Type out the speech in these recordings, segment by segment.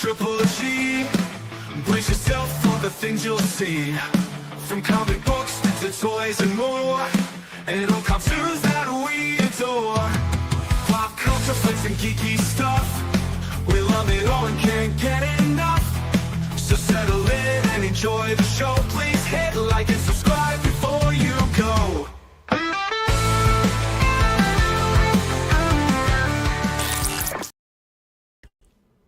Triple G. Brace yourself for the things you'll see, from comic books to toys and more, and all cartoons that we adore. Pop culture, flicks, and geeky stuff, we love it all and can't get enough. So settle in and enjoy the show. Please hit like and subscribe before you go.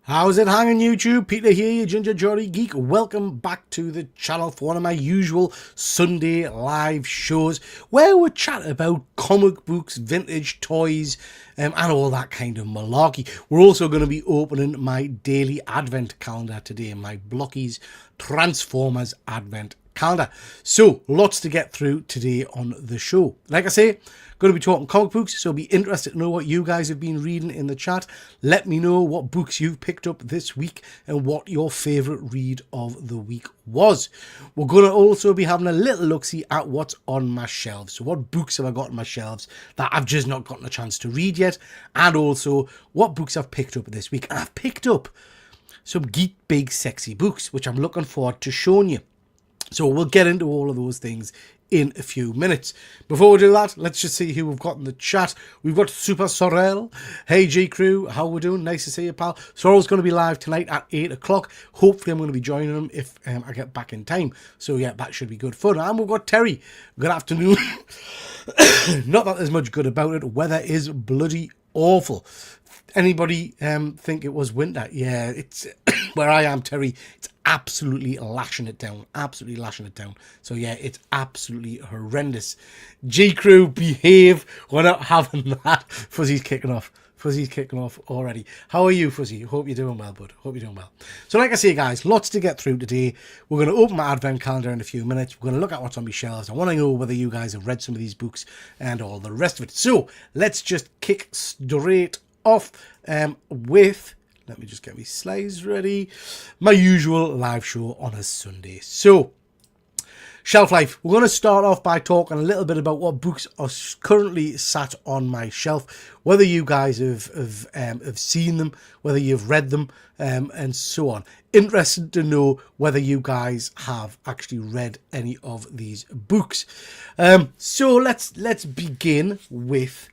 How's it hanging, YouTube? Peter here, your Ginger Geordie Geek. Welcome back to the channel for one of my usual Sunday live shows where we chat about comic books, vintage toys, and all that kind of malarkey. We're also going to be opening my daily advent calendar today, my Blockies Transformers advent calendar. So, lots to get through today on the show. Like I say, going to be talking comic books, so be interested to know what you guys have been reading in the chat. Let me know what books you've picked up this week and what your favourite read of the week was. We're going to also be having a little look-see at what's on my shelves. So what books have I got on my shelves that I've just not gotten a chance to read yet, and also what books I've picked up this week. And I've picked up some Geek Big Sexy books, which I'm looking forward to showing you. So we'll get into all of those things in a few minutes. Before we do that, let's just see who we've got in the chat. We've got Super Sorrel. Hey G Crew, how we doing? Nice to see you, pal. Sorrel's going to be live tonight at 8 o'clock. Hopefully I'm going to be joining him if I get back in time. So yeah, that should be good fun. And we've got Terry. Good afternoon. Not that there's much good about it. Weather is bloody awful. Anybody think it was winter? Yeah, it's where I am, Terry. It's absolutely lashing it down. Absolutely lashing it down. So yeah, it's absolutely horrendous. G Crew, behave. We're not having that. Fuzzy's kicking off. Fuzzy's kicking off already. How are you, Fuzzy? Hope you're doing well, bud. Hope you're doing well. So like I say, guys, lots to get through today. We're going to open my advent calendar in a few minutes. We're going to look at what's on my shelves. I want to know whether you guys have read some of these books and all the rest of it. So let's just kick straight off with, let me just get my slides ready, my usual live show on a Sunday. So shelf life. We're going to start off by talking a little bit about what books are currently sat on my shelf, whether you guys have seen them, whether you've read them, and so on. Interested to know whether you guys have actually read any of these books. So let's begin with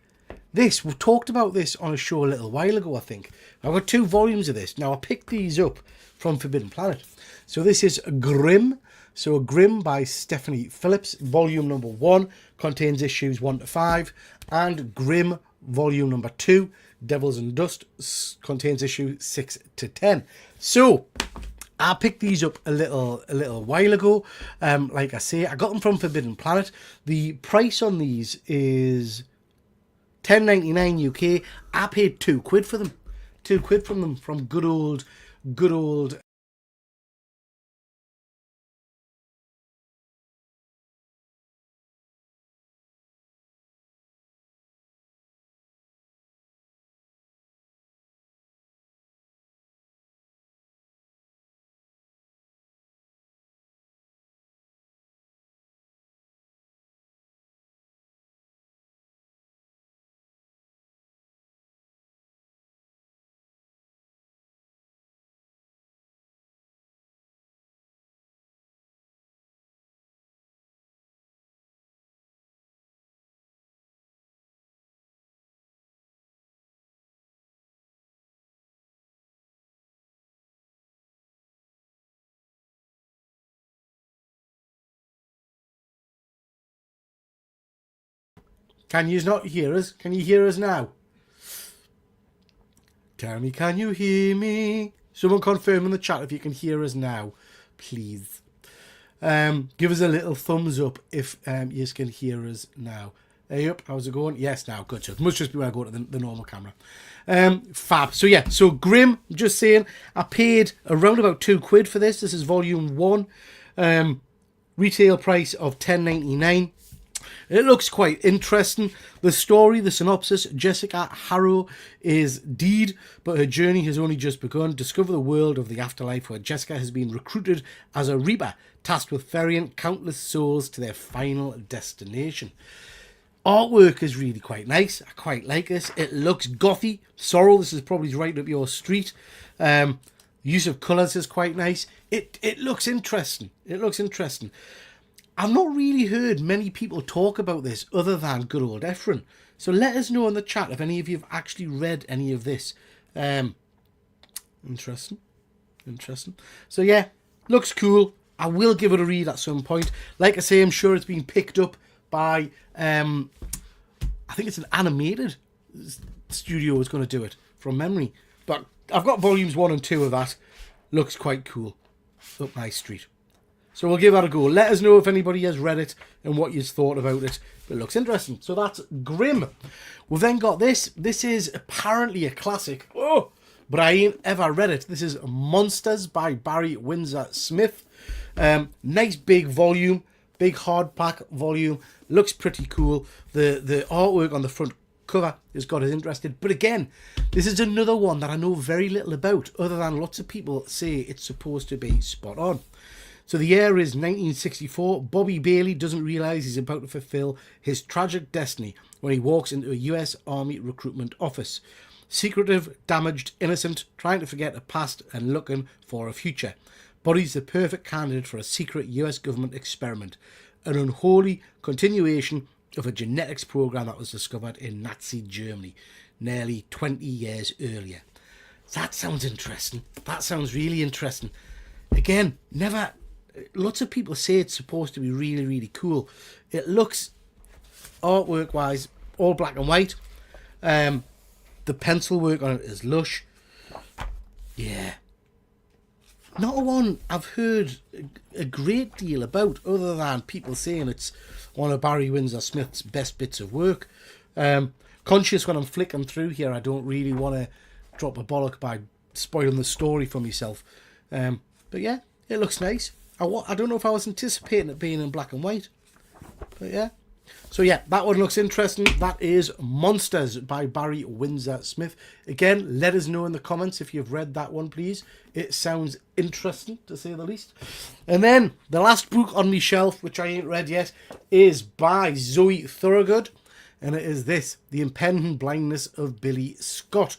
this. We talked about this on a show a little while ago, I think. I've got 2 volumes of this. Now, I picked these up from Forbidden Planet. So this is Grimm. So Grimm by Stephanie Phillips. Volume number 1 contains issues 1 to 5. And Grimm volume number 2, Devils and Dust, contains issues 6 to 10. So I picked these up a little while ago. Like I say, I got them from Forbidden Planet. The price on these is $10.99 UK. I paid £2 for them. £2 from them, from good old Can you not hear us? Can you hear us now? Tell me, can you hear me? Someone confirm in the chat if you can hear us now, please. Give us a little thumbs up if you can hear us now. Hey up, how's it going? Yes, now, good. So it must just be when I go to the normal camera. Fab. So yeah, so Grimm, just saying, I paid around about £2 for this. This is volume 1. Retail price of $10.99. It looks quite interesting. The story, the synopsis: Jessica Harrow is dead, but her journey has only just begun. Discover the world of the afterlife, where Jessica has been recruited as a Reaper, tasked with ferrying countless souls to their final destination. Artwork is really quite nice. I quite like this. It looks gothy. Sorrel, this is probably right up your street. Use of colours is quite nice. It looks interesting. It looks interesting. I've not really heard many people talk about this other than good old Efren. So let us know in the chat if any of you have actually read any of this. Interesting. So yeah, looks cool. I will give it a read at some point. Like I say, I'm sure it's been picked up by, I think it's an animated studio is going to do it from memory. But I've got volumes 1 and 2 of that. Looks quite cool. Up my street. So we'll give that a go. Let us know if anybody has read it and what you've thought about it. It looks interesting. So that's Grimm. We've then got this. This is apparently a classic. Oh, but I ain't ever read it. This is Monsters by Barry Windsor Smith. Nice big volume. Big hardback volume. Looks pretty cool. The artwork on the front cover has got us interested. But again, this is another one that I know very little about, other than lots of people say it's supposed to be spot on. So the year is 1964. Bobby Bailey doesn't realise he's about to fulfil his tragic destiny when he walks into a US Army recruitment office. Secretive, damaged, innocent, trying to forget a past and looking for a future. Bobby's the perfect candidate for a secret US government experiment, an unholy continuation of a genetics program that was discovered in Nazi Germany nearly 20 years earlier. That sounds interesting. That sounds really interesting. Again, lots of people say it's supposed to be really, really cool. It looks, artwork wise, all black and white. The pencil work on it is lush. Yeah. Not one I've heard a great deal about, other than people saying it's one of Barry Windsor Smith's best bits of work. Conscious when I'm flicking through here, I don't really want to drop a bollock by spoiling the story for myself. But yeah, it looks nice. I don't know if I was anticipating it being in black and white. But yeah. So yeah, that one looks interesting. That is Monsters by Barry Windsor Smith. Again, let us know in the comments if you've read that one, please. It sounds interesting, to say the least. And then, the last book on my shelf, which I ain't read yet, is by Zoe Thorogood. And it is this, The Impending Blindness of Billy Scott.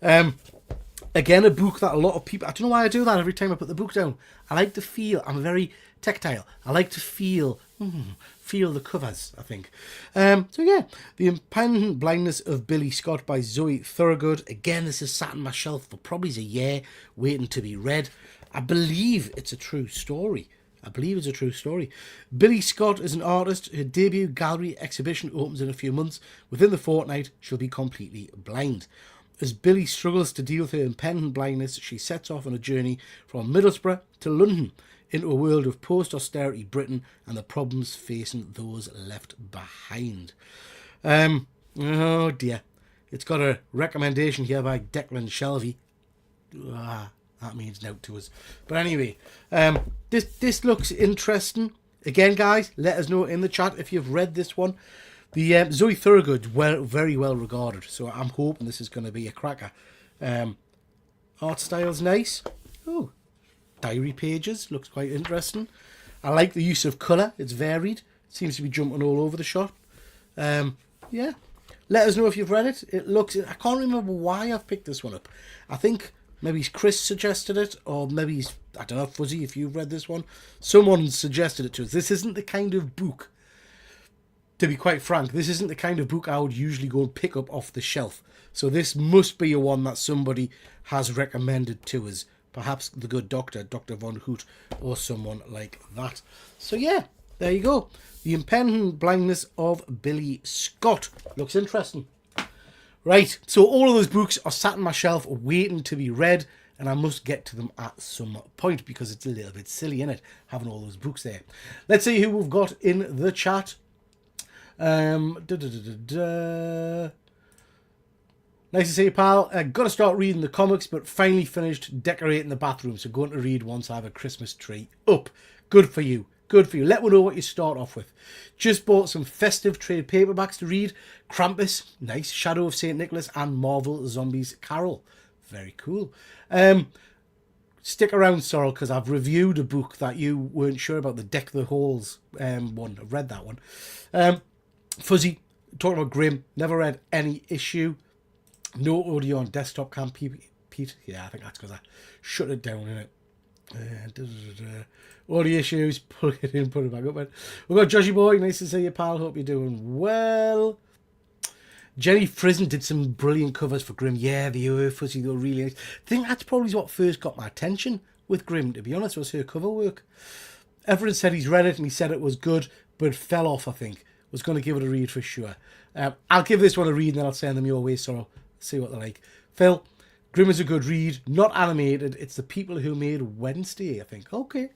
Again, a book that a lot of people... I don't know why I do that every time I put the book down. I like to feel... I'm very tactile. I like to feel the covers, I think. So yeah, The Impending Blindness of Billy Scott by Zoe Thorogood. Again, this has sat on my shelf for probably a year, waiting to be read. I believe it's a true story. Billy Scott is an artist. Her debut gallery exhibition opens in a few months. Within the fortnight, she'll be completely blind. As Billy struggles to deal with her impending blindness, she sets off on a journey from Middlesbrough to London, into a world of post-austerity Britain and the problems facing those left behind. Oh dear. It's got a recommendation here by Declan Shelby. That means no to us. But anyway, this looks interesting. Again, guys, let us know in the chat if you've read this one. The Zoe Thorogood, very well regarded, so I'm hoping this is going to be a cracker. Art style's nice. Oh, diary pages, looks quite interesting. I like the use of colour, it's varied. It seems to be jumping all over the shop. Yeah, let us know if you've read it. It looks, I can't remember why I've picked this one up. I think maybe Chris suggested it, or maybe, I don't know, Fuzzy, if you've read this one. Someone suggested it to us. This isn't the kind of book, to be quite frank, this isn't the kind of book I would usually go and pick up off the shelf. So this must be a one that somebody has recommended to us. Perhaps the good doctor, Dr. Von Hoot, or someone like that. So yeah, there you go. The Impending Blindness of Billy Scott. Looks interesting. Right, so all of those books are sat on my shelf waiting to be read, and I must get to them at some point because it's a little bit silly, isn't it, having all those books there. Let's see who we've got in the chat. Nice to see you, pal. Got to start reading the comics, but finally finished decorating the bathroom, so going to read once I have a Christmas tree up. Good for you. Good for you. Let me know what you start off with. Just bought some festive trade paperbacks to read. Krampus, nice. Shadow of St. Nicholas and Marvel Zombies Carol. Very cool. Stick around, Sorrel, because I've reviewed a book that you weren't sure about, the Deck the Halls one. I've read that one. Fuzzy, talking about Grimm, never read any issue. No audio on desktop, can't repeat. Yeah, I think that's because I shut it down in it. Audio issues, plug it in, put it back up. We've got Joshy Boy, nice to see you, pal. Hope you're doing well. Jenny Frizen did some brilliant covers for Grimm. Yeah, they were fuzzy, they were really nice. I think that's probably what first got my attention with Grimm, to be honest, was her cover work. Everyone said he's read it and he said it was good, but it fell off, I think. Was going to give it a read for sure. I'll give this one a read and then I'll send them your way, so see what they're like. Phil, Grimm is a good read, not animated. It's the people who made Wednesday, I think. Okay.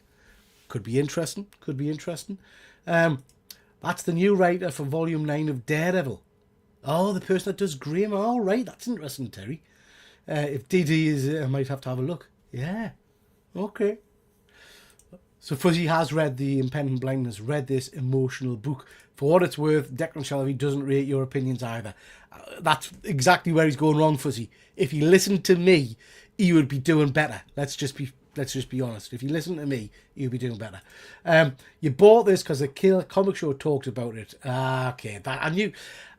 Could be interesting. Could be interesting. That's the new writer for Volume 9 of Daredevil. Oh, the person that does Grimm. All right, that's interesting, Terry. If DD is, I might have to have a look. Yeah. Okay. So Fuzzy has read The Impending Blindness, read this emotional book. For what it's worth, Declan Shelby doesn't rate your opinions either. That's exactly where he's going wrong, Fuzzy. If he listened to me, he would be doing better. Let's just be honest. If you listen to me, you'll be doing better. You bought this because the Killer Comic Show talked about it. Okay, that I knew.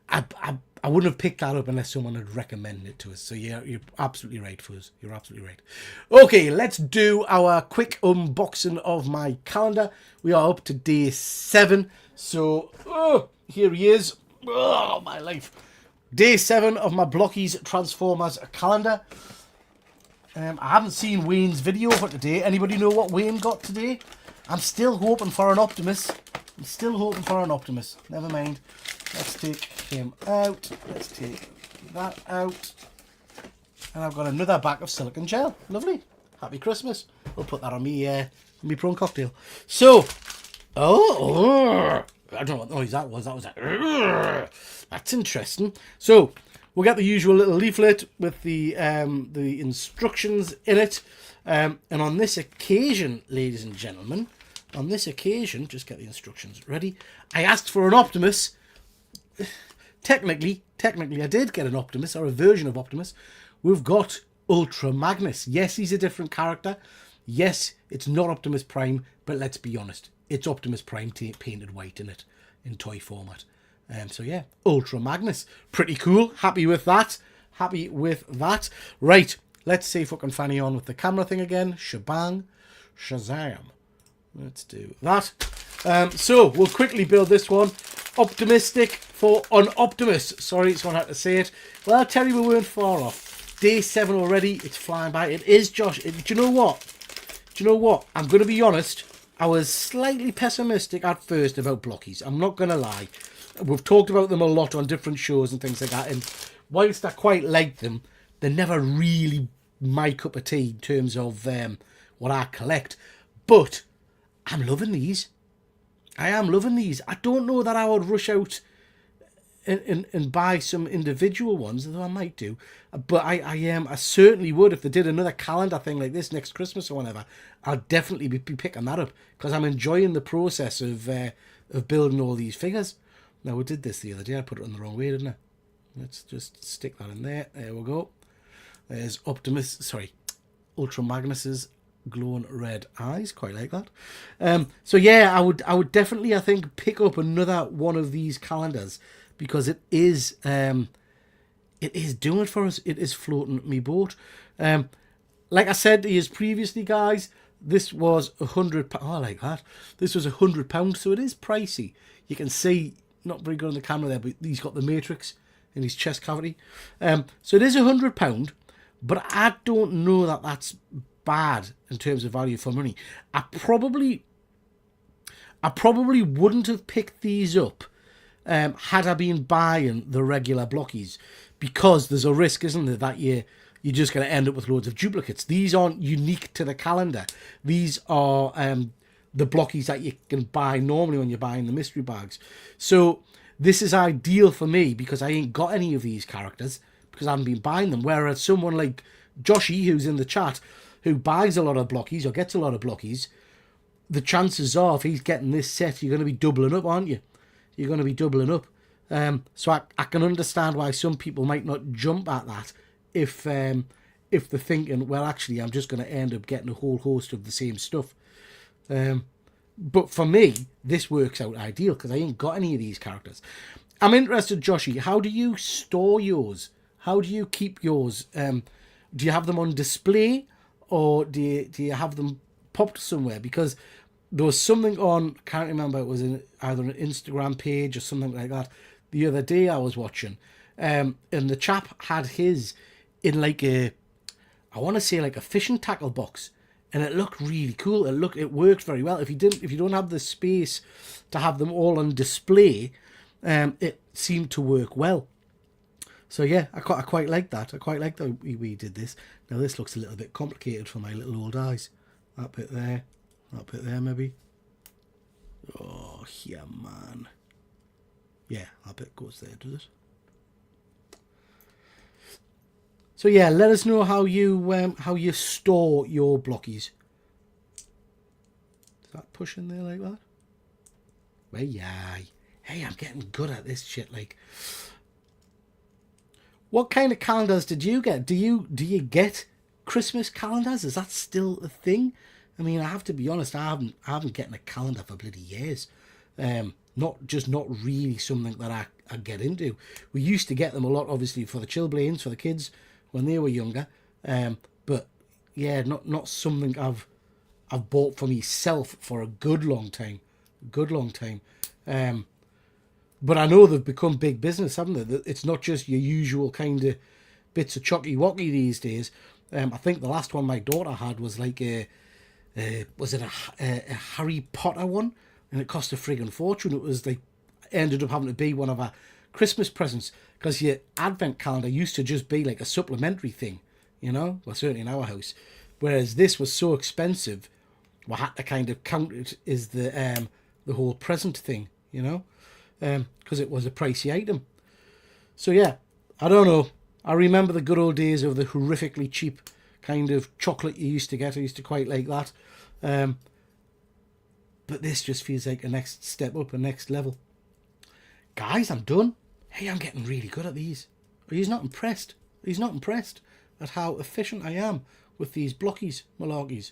I wouldn't have picked that up unless someone had recommended it to us. So yeah, you're absolutely right, Fuzz. You're absolutely right. Okay, let's do our quick unboxing of my calendar. We are up to day 7. So here he is. Oh, my life. Day 7 of my Blockies Transformers calendar. I haven't seen Wayne's video for today. Anybody know what Wayne got today? I'm still hoping for an Optimus. Never mind. Let's take him out. Let's take that out. And I've got another back of silicone gel. Lovely. Happy Christmas. We'll put that on me prawn cocktail. So, I don't know what noise that was. That was that's interesting. So, we'll get the usual little leaflet with the instructions in it. And on this occasion, ladies and gentlemen, just get the instructions ready. I asked for an Optimus. Technically, I did get an Optimus, or a version of Optimus. We've got Ultra Magnus. Yes, he's a different character. Yes, it's not Optimus Prime, but let's be honest, it's Optimus Prime painted white in it, in toy format. So yeah, Ultra Magnus. Pretty cool. Happy with that. Right, let's see if we can fanny on with the camera thing again. Shebang. Shazam. Let's do that. So we'll quickly build this one. Optimistic for an Optimus. Sorry, someone had to say it. Well, Terry, we weren't far off. Day 7 already. It's flying by. It is, Josh. Do you know what? I'm going to be honest. I was slightly pessimistic at first about Blockies. I'm not going to lie. We've talked about them a lot on different shows and things like that. And whilst I quite like them, they're never really my cup of tea in terms of what I collect. But I'm loving these. I am loving these. I don't know that I would rush out and buy some individual ones, though I might do. But I certainly would if they did another calendar thing like this next Christmas or whatever. I'll definitely be picking that up because I'm enjoying the process of building all these figures. Now, we did this the other day. I put it on the wrong way, didn't I? Let's just stick that in there. There we go. There's Ultra Magnus's glowing red eyes. Quite like that. So yeah, I would definitely, I think, pick up another one of these calendars because it is doing it for us. It is floating me boat. Like I said to you previously, guys, this was £100. Oh, I like that. This was £100, so it is pricey. You can see, not very good on the camera there, but he's got the matrix in his chest cavity. So it is £100, but I don't know that that's bad in terms of value for money. I probably wouldn't have picked these up had I been buying the regular Blockies, because there's a risk, isn't there, that you're just going to end up with loads of duplicates. These aren't unique to the calendar. These are the Blockies that you can buy normally when you're buying the mystery bags. So this is ideal for me because I ain't got any of these characters because I haven't been buying them. Whereas someone like Joshy, who's in the chat, who buys a lot of Blockies or gets a lot of Blockies, the chances are if he's getting this set, you're going to be doubling up, aren't you? You're going to be doubling up. So I can understand why some people might not jump at that if they're thinking, well, actually, I'm just going to end up getting a whole host of the same stuff. But for me, this works out ideal because I ain't got any of these characters. I'm interested, Joshy, how do you store yours? How do you keep yours? do you have them on display, or do you have them popped somewhere? Because there was something on, I can't remember, it was either an Instagram page or something like that, the other day I was watching, and the chap had his in like I want to say like a fishing tackle box, and it looked really cool. It worked very well. If you don't have the space to have them all on display, it seemed to work well. So yeah, I quite like that. I quite like that we did this. Now this looks a little bit complicated for my little old eyes. That bit there, maybe. Oh yeah, man. Yeah, that bit goes there, does it? So yeah, let us know how you store your blockies. Is that pushing there like that? Well, yeah. Hey, I'm getting good at this shit. Like, what kind of calendars did you get? Do you get Christmas calendars? Is that still a thing? I mean, I have to be honest. I haven't gotten a calendar for bloody years. Not really something that I get into. We used to get them a lot, obviously, for the chilblains, for the kids when they were younger. But yeah, not something I've bought for myself for a good long time. But I know they've become big business, haven't they? It's not just your usual kind of bits of chocky-wocky these days. I think the last one my daughter had was like was it a Harry Potter one? And it cost a friggin' fortune. It was like, ended up having to be one of our Christmas presents, because your advent calendar used to just be like a supplementary thing, you know? Well, certainly in our house. Whereas this was so expensive, we had to kind of count it as the whole present thing, you know? Because it was a pricey item. So yeah, I don't know. I remember the good old days of the horrifically cheap kind of chocolate you used to get. I used to quite like that. But this just feels like a next step up, a next level. Guys, I'm done. Hey, I'm getting really good at these. He's not impressed. He's not impressed at how efficient I am with these blockies, malarkeys.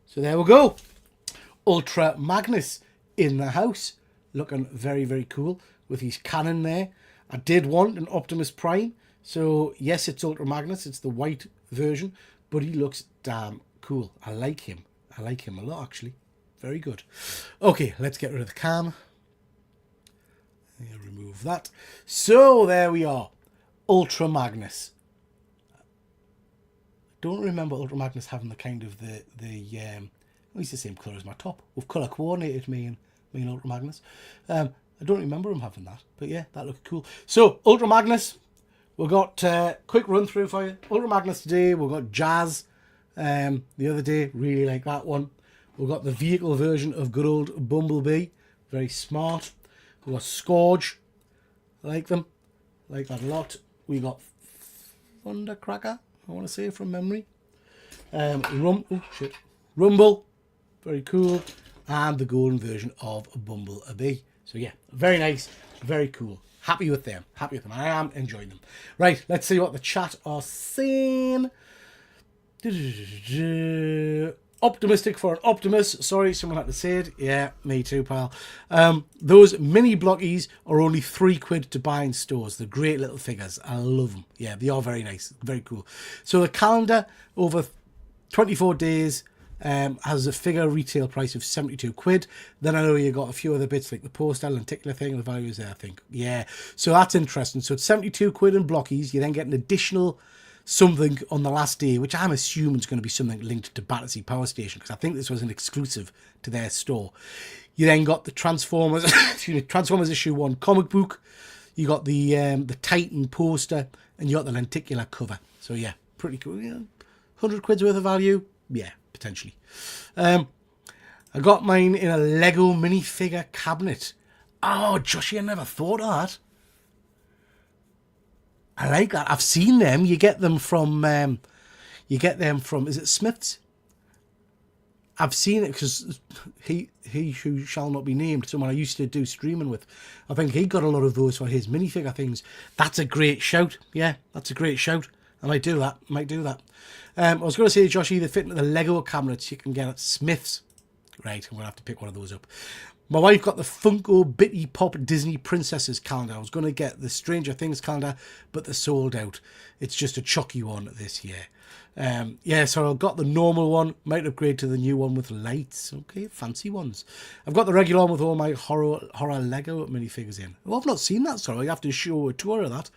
So there we go. Ultra Magnus in the house. Looking very, very cool with his cannon there. I did want an Optimus Prime. So yes, it's Ultra Magnus. It's the white version. But he looks damn cool. I like him. I like him a lot, actually. Very good. Okay, let's get rid of the cam. Remove that. So there we are. Ultra Magnus. Don't remember Ultra Magnus having the kind of it's the same colour as my top. We've colour coordinated me and Ultra Magnus. I don't remember him having that, but yeah, that looked cool. So Ultra Magnus, we've got quick run through for you. Ultra Magnus today. We've got Jazz. The other day, really like that one. We've got the vehicle version of good old Bumblebee. Very smart. We've got Scourge. I like them. I like that a lot. We got Thundercracker, I want to say from memory. Rumble. Very cool. And the golden version of Bumblebee. So yeah, very nice. Very cool. Happy with them. I am enjoying them. Right, let's see what the chat are saying. Optimistic for an Optimus. Sorry, someone had to say it. Yeah, me too, pal. Those mini blockies are only £3 to buy in stores. They're great little figures. I love them. Yeah, they are very nice. Very cool. So the calendar over 24 days has a figure retail price of £72. Then I know you got a few other bits like the postal and tickler thing. The value is there, I think. Yeah, so that's interesting. So it's £72 in blockies. You then get an additional something on the last day, which I'm assuming is going to be something linked to Battersea Power Station, because I think this was an exclusive to their store. You then got the Transformers, Transformers issue 1 comic book. You got the Titan poster, and you got the lenticular cover. So yeah, pretty cool. Yeah, £100 worth of value. Yeah, potentially. I got mine in a Lego minifigure cabinet. Oh, Joshy, I never thought of that. I like that. I've seen them. You get them from, is it Smith's? I've seen it because he who shall not be named, someone I used to do streaming with, I think he got a lot of those for his minifigure things. That's a great shout. Yeah, that's a great shout. I might do that. I was going to say, Joshy, they fit into the Lego cabinets you can get at Smith's. Right, I'm going to have to pick one of those up. My wife got the Funko Bitty Pop Disney Princesses calendar. I was going to get the Stranger Things calendar, but they're sold out. It's just a chocky one this year. Yeah, so I've got the normal one, might upgrade to the new one with lights. Okay, fancy ones. I've got the regular one with all my horror Lego minifigures in. Well, I've not seen that, so I have to show a tour of that.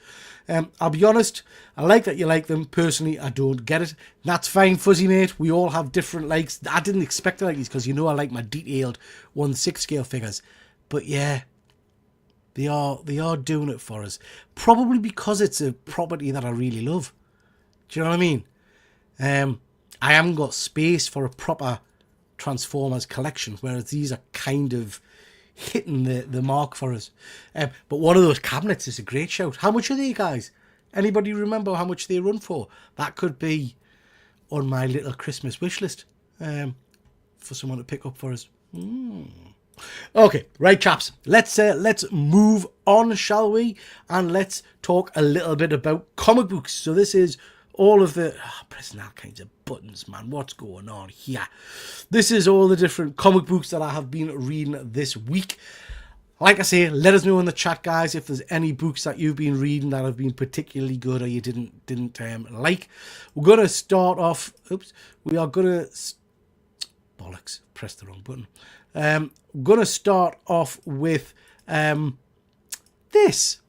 I'll be honest, I like that you like them. Personally, I don't get it. That's fine, Fuzzy Mate. We all have different likes. I didn't expect to like these because you know I like my detailed 1/6 scale figures. But yeah, they are doing it for us. Probably because it's a property that I really love. Do you know what I mean? I haven't got space for a proper Transformers collection, whereas these are kind of hitting the mark for us. But one of those cabinets is a great shout. How much are they, guys? Anybody remember how much they run for? That could be on my little Christmas wish list for someone to pick up for us. Okay, right, chaps. Let's move on, shall we? And let's talk a little bit about comic books. So this is all of the... pressing all kinds of buttons, man. What's going on here? This is all the different comic books that I have been reading this week. Like I say, let us know in the chat, guys, if there's any books that you've been reading that have been particularly good or you didn't like. We're going to start off... Oops. We are going to... Bollocks. Pressed the wrong button. I'm going to start off with this.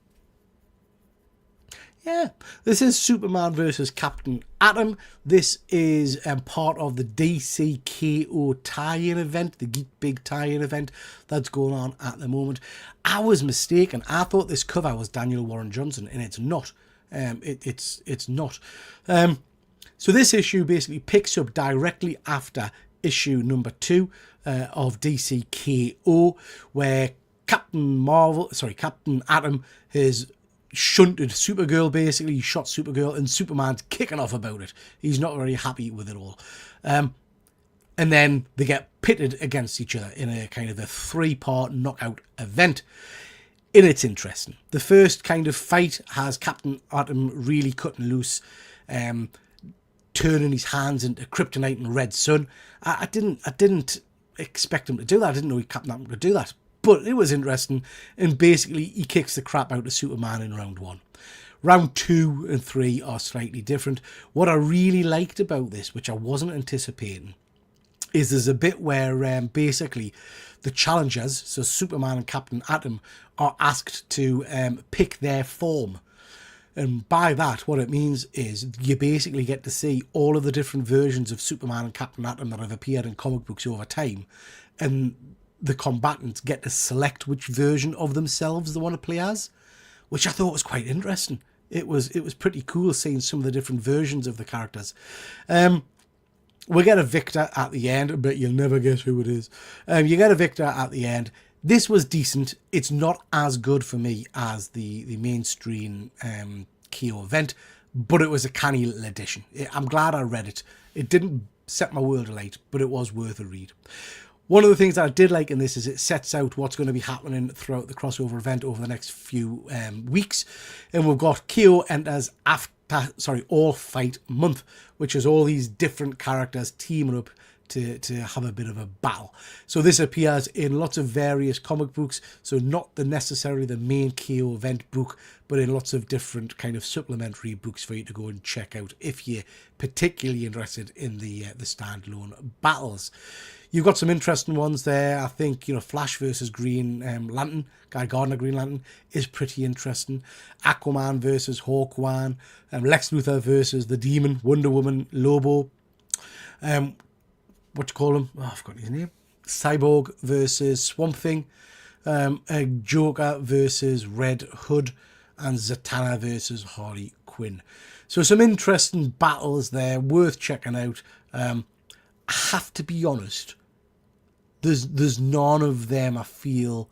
Yeah, this is Superman versus Captain Atom. This is part of the DCKO tie-in event, the Geek Big tie-in event that's going on at the moment. I was mistaken. I thought this cover was Daniel Warren Johnson, and it's not. It's not. So this issue basically picks up directly after issue number 2 of DCKO, where Captain Atom has shunted Supergirl. Basically, he shot Supergirl, and Superman's kicking off about it. He's not very happy with it all. And then they get pitted against each other in a kind of a 3-part knockout event. And it's interesting. The first kind of fight has Captain Atom really cutting loose, turning his hands into Kryptonite and Red Sun. I didn't expect him to do that. I didn't know Captain Atom could do that. But it was interesting, and basically he kicks the crap out of Superman in round 1. Round 2 and 3 are slightly different. What I really liked about this, which I wasn't anticipating, is there's a bit where basically the challengers, so Superman and Captain Atom, are asked to pick their form. And by that, what it means is you basically get to see all of the different versions of Superman and Captain Atom that have appeared in comic books over time. And the combatants get to select which version of themselves they want to play as, which I thought was quite interesting. It was pretty cool seeing some of the different versions of the characters. We get a victor at the end, but you'll never guess who it is. You get a victor at the end. This was decent. It's not as good for me as the mainstream KO event, but it was a canny little addition. I'm glad I read it. It didn't set my world alight, but it was worth a read. One of the things that I did like in this is it sets out what's going to be happening throughout the crossover event over the next few weeks. And we've got KO enters All Fight Month, which is all these different characters teaming up to have a bit of a battle. So this appears in lots of various comic books, so not necessarily the main KO event book, but in lots of different kind of supplementary books for you to go and check out if you're particularly interested in the standalone battles. You've got some interesting ones there. I think, Flash versus Green Lantern, Guy Gardner Green Lantern is pretty interesting. Aquaman versus Hawkman, Lex Luthor versus the Demon, Wonder Woman, Lobo. What you call him? Oh, I've forgotten his name. Cyborg versus Swamp Thing. Joker versus Red Hood. And Zatanna versus Harley Quinn. So some interesting battles there, worth checking out. I have to be honest, there's none of them I feel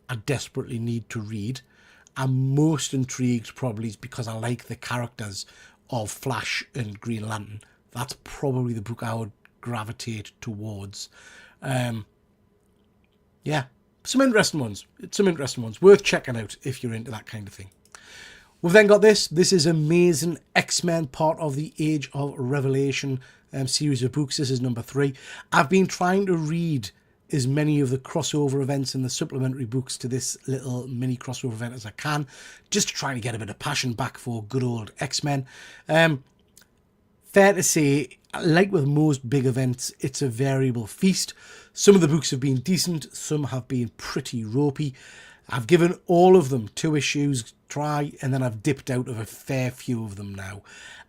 I desperately need to read. I'm most intrigued probably is because I like the characters of Flash and Green Lantern. That's probably the book I would gravitate towards. Yeah, some interesting ones. Worth checking out if you're into that kind of thing. We've then got this. This is Amazing X-Men, part of the Age of Revelation series of books. This is number 3. I've been trying to read as many of the crossover events and the supplementary books to this little mini crossover event as I can, just trying to get a bit of passion back for good old X-Men. Fair to say, like with most big events, it's a variable feast. Some of the books have been decent, some have been pretty ropey. I've given all of them 2 issues try, and then I've dipped out of a fair few of them now.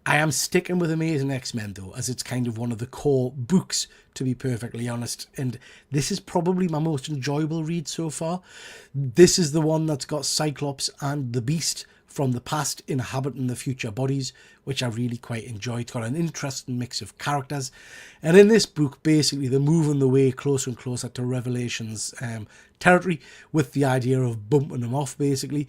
I am sticking with Amazing X-Men though, as it's kind of one of the core books, to be perfectly honest, and this is probably my most enjoyable read so far. This is the one that's got Cyclops and the Beast from the past inhabiting the future bodies, which I really quite enjoy. It's got an interesting mix of characters, and in this book basically they're moving the way closer and closer to Revelation's territory, with the idea of bumping them off basically.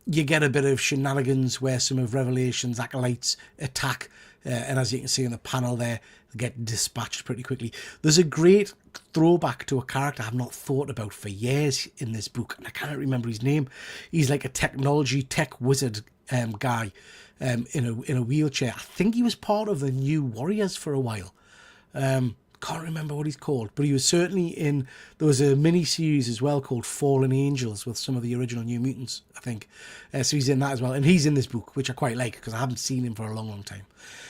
You get a bit of shenanigans where some of Revelation's acolytes attack, and as you can see in the panel there, they get dispatched pretty quickly. There's a great throwback to a character I've not thought about for years in this book, and I can't remember his name. He's like a tech wizard guy in a wheelchair. I think he was part of the New Warriors for a while. Can't remember what he's called, but he was certainly in, there was a mini series as well called Fallen Angels with some of the original New Mutants, I think. So he's in that as well, and he's in this book, which I quite like because I haven't seen him for a long time.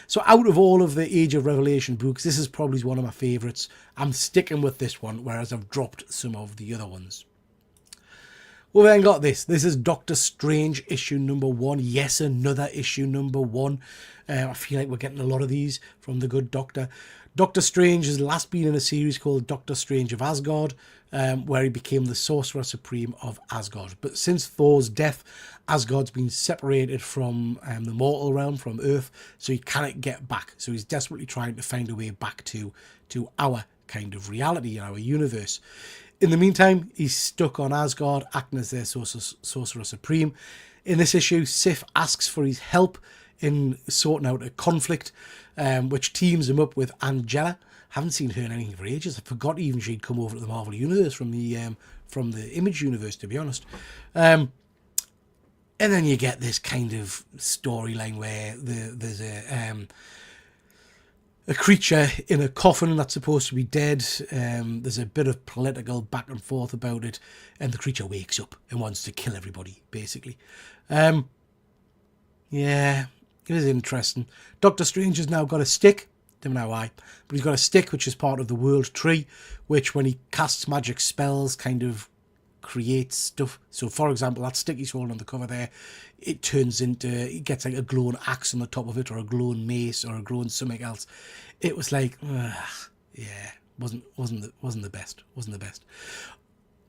So out of all of the Age of Revelation books, this is probably one of my favourites. I'm sticking with this one, whereas I've dropped some of the other ones. We've then got this. This is Doctor Strange issue number 1. Yes, another issue number 1. I feel like we're getting a lot of these from the good Doctor. Doctor Strange has last been in a series called Doctor Strange of Asgard, where he became the Sorcerer Supreme of Asgard. But since Thor's death, Asgard's been separated from the mortal realm, from Earth, so he cannot get back. So he's desperately trying to find a way back to our kind of reality, our universe. In the meantime, he's stuck on Asgard, acting as their Sorcerer Supreme. In this issue, Sif asks for his help in sorting out a conflict, which teams him up with Angela. Haven't seen her in anything for ages. I forgot even she'd come over to the Marvel Universe from the Image Universe, to be honest. And then you get this kind of storyline where there's a creature in a coffin that's supposed to be dead. There's a bit of political back and forth about it, and the creature wakes up and wants to kill everybody, basically. Yeah, it is interesting. Doctor Strange has now got a stick. Don't know why, but he's got a stick which is part of the World Tree, which when he casts magic spells kind of creates stuff. So for example, that stick he's holding on the cover there, it turns into, it gets like a glowing axe on the top of it, or a glowing mace, or a glowing something else. It was like, yeah, wasn't the best.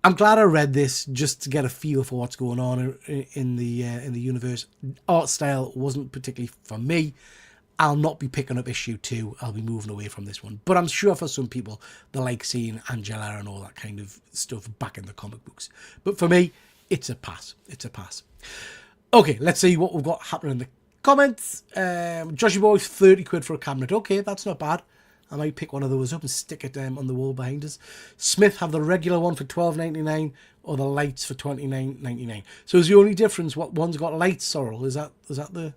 I'm glad I read this just to get a feel for what's going on in the universe. Art style wasn't particularly for me. I'll not be picking up issue 2. I'll be moving away from this one. But I'm sure for some people, they like seeing Angela and all that kind of stuff back in the comic books. But for me, it's a pass. It's a pass. Okay, let's see what we've got happening in the comments. Joshy Boy's 30 quid for a cabinet. Okay, that's not bad. I might pick one of those up and stick it on the wall behind us. Smith have the regular one for $12.99 or the lights for $29.99. So is the only difference what one's got lights, Sorrel? Is that the...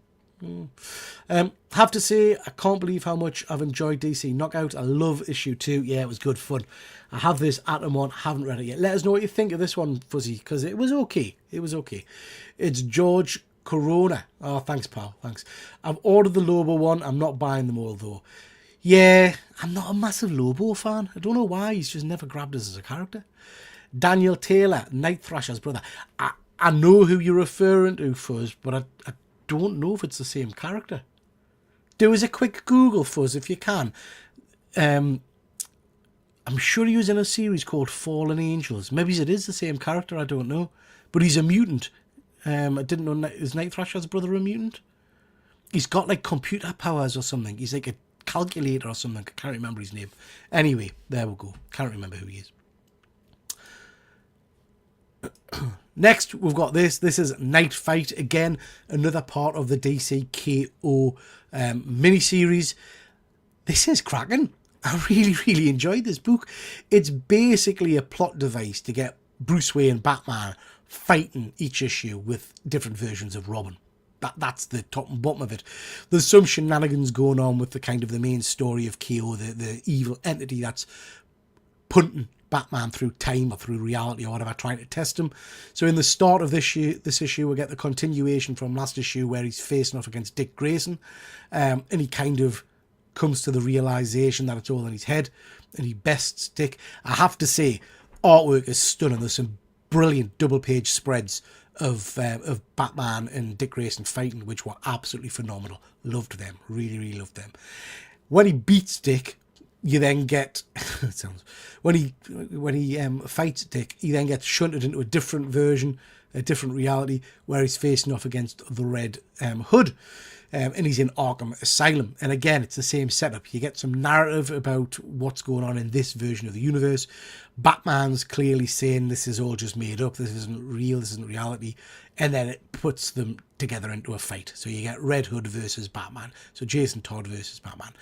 have to say, I can't believe how much I've enjoyed DC Knockout. I love issue 2. Yeah, it was good fun. I have this Atom one, haven't read it yet. Let us know what you think of this one, Fuzzy, because it was okay. It was okay. It's George Corona. Oh, thanks, pal. Thanks. I've ordered the Lobo one. I'm not buying them all, though. Yeah, I'm not a massive Lobo fan. I don't know why. He's just never grabbed us as a character. Daniel Taylor, Night Thrasher's brother. I know who you're referring to, Fuzz, but I don't know if it's the same character. Do us a quick Google, Fuzz, if you can. I'm sure he was in a series called Fallen Angels. Maybe it is the same character, I don't know. But he's a mutant. I didn't know, is Night Thrasher's brother a mutant? He's got like computer powers or something. He's like a calculator or something. I can't remember his name. Anyway, there we go. Can't remember who he is. Next, we've got this. This is Night Fight. Again, another part of the DC KO miniseries. This is cracking. I really enjoyed this book. It's basically a plot device to get Bruce Wayne and Batman fighting each issue with different versions of Robin. That's the top and bottom of it. There's some shenanigans going on with the kind of the main story of KO, the evil entity that's punting Batman through time or through reality or whatever, trying to test him. So in the start of this issue, we get the continuation from last issue where he's facing off against Dick Grayson, and he kind of comes to the realization that it's all in his head, and he bests Dick. I have to say, artwork is stunning. There's some brilliant double-page spreads of Batman and Dick Grayson fighting, which were absolutely phenomenal. Loved them, really loved them. When he beats Dick, you then get when he fights Dick, he then gets shunted into a different version, a different reality, where he's facing off against the Red Hood, and he's in Arkham Asylum. And again, it's the same setup. You get some narrative about what's going on in this version of the universe. Batman's clearly saying this is all just made up, this isn't real, this isn't reality, and then it puts them together into a fight. So you get Red Hood versus Batman, so Jason Todd versus Batman.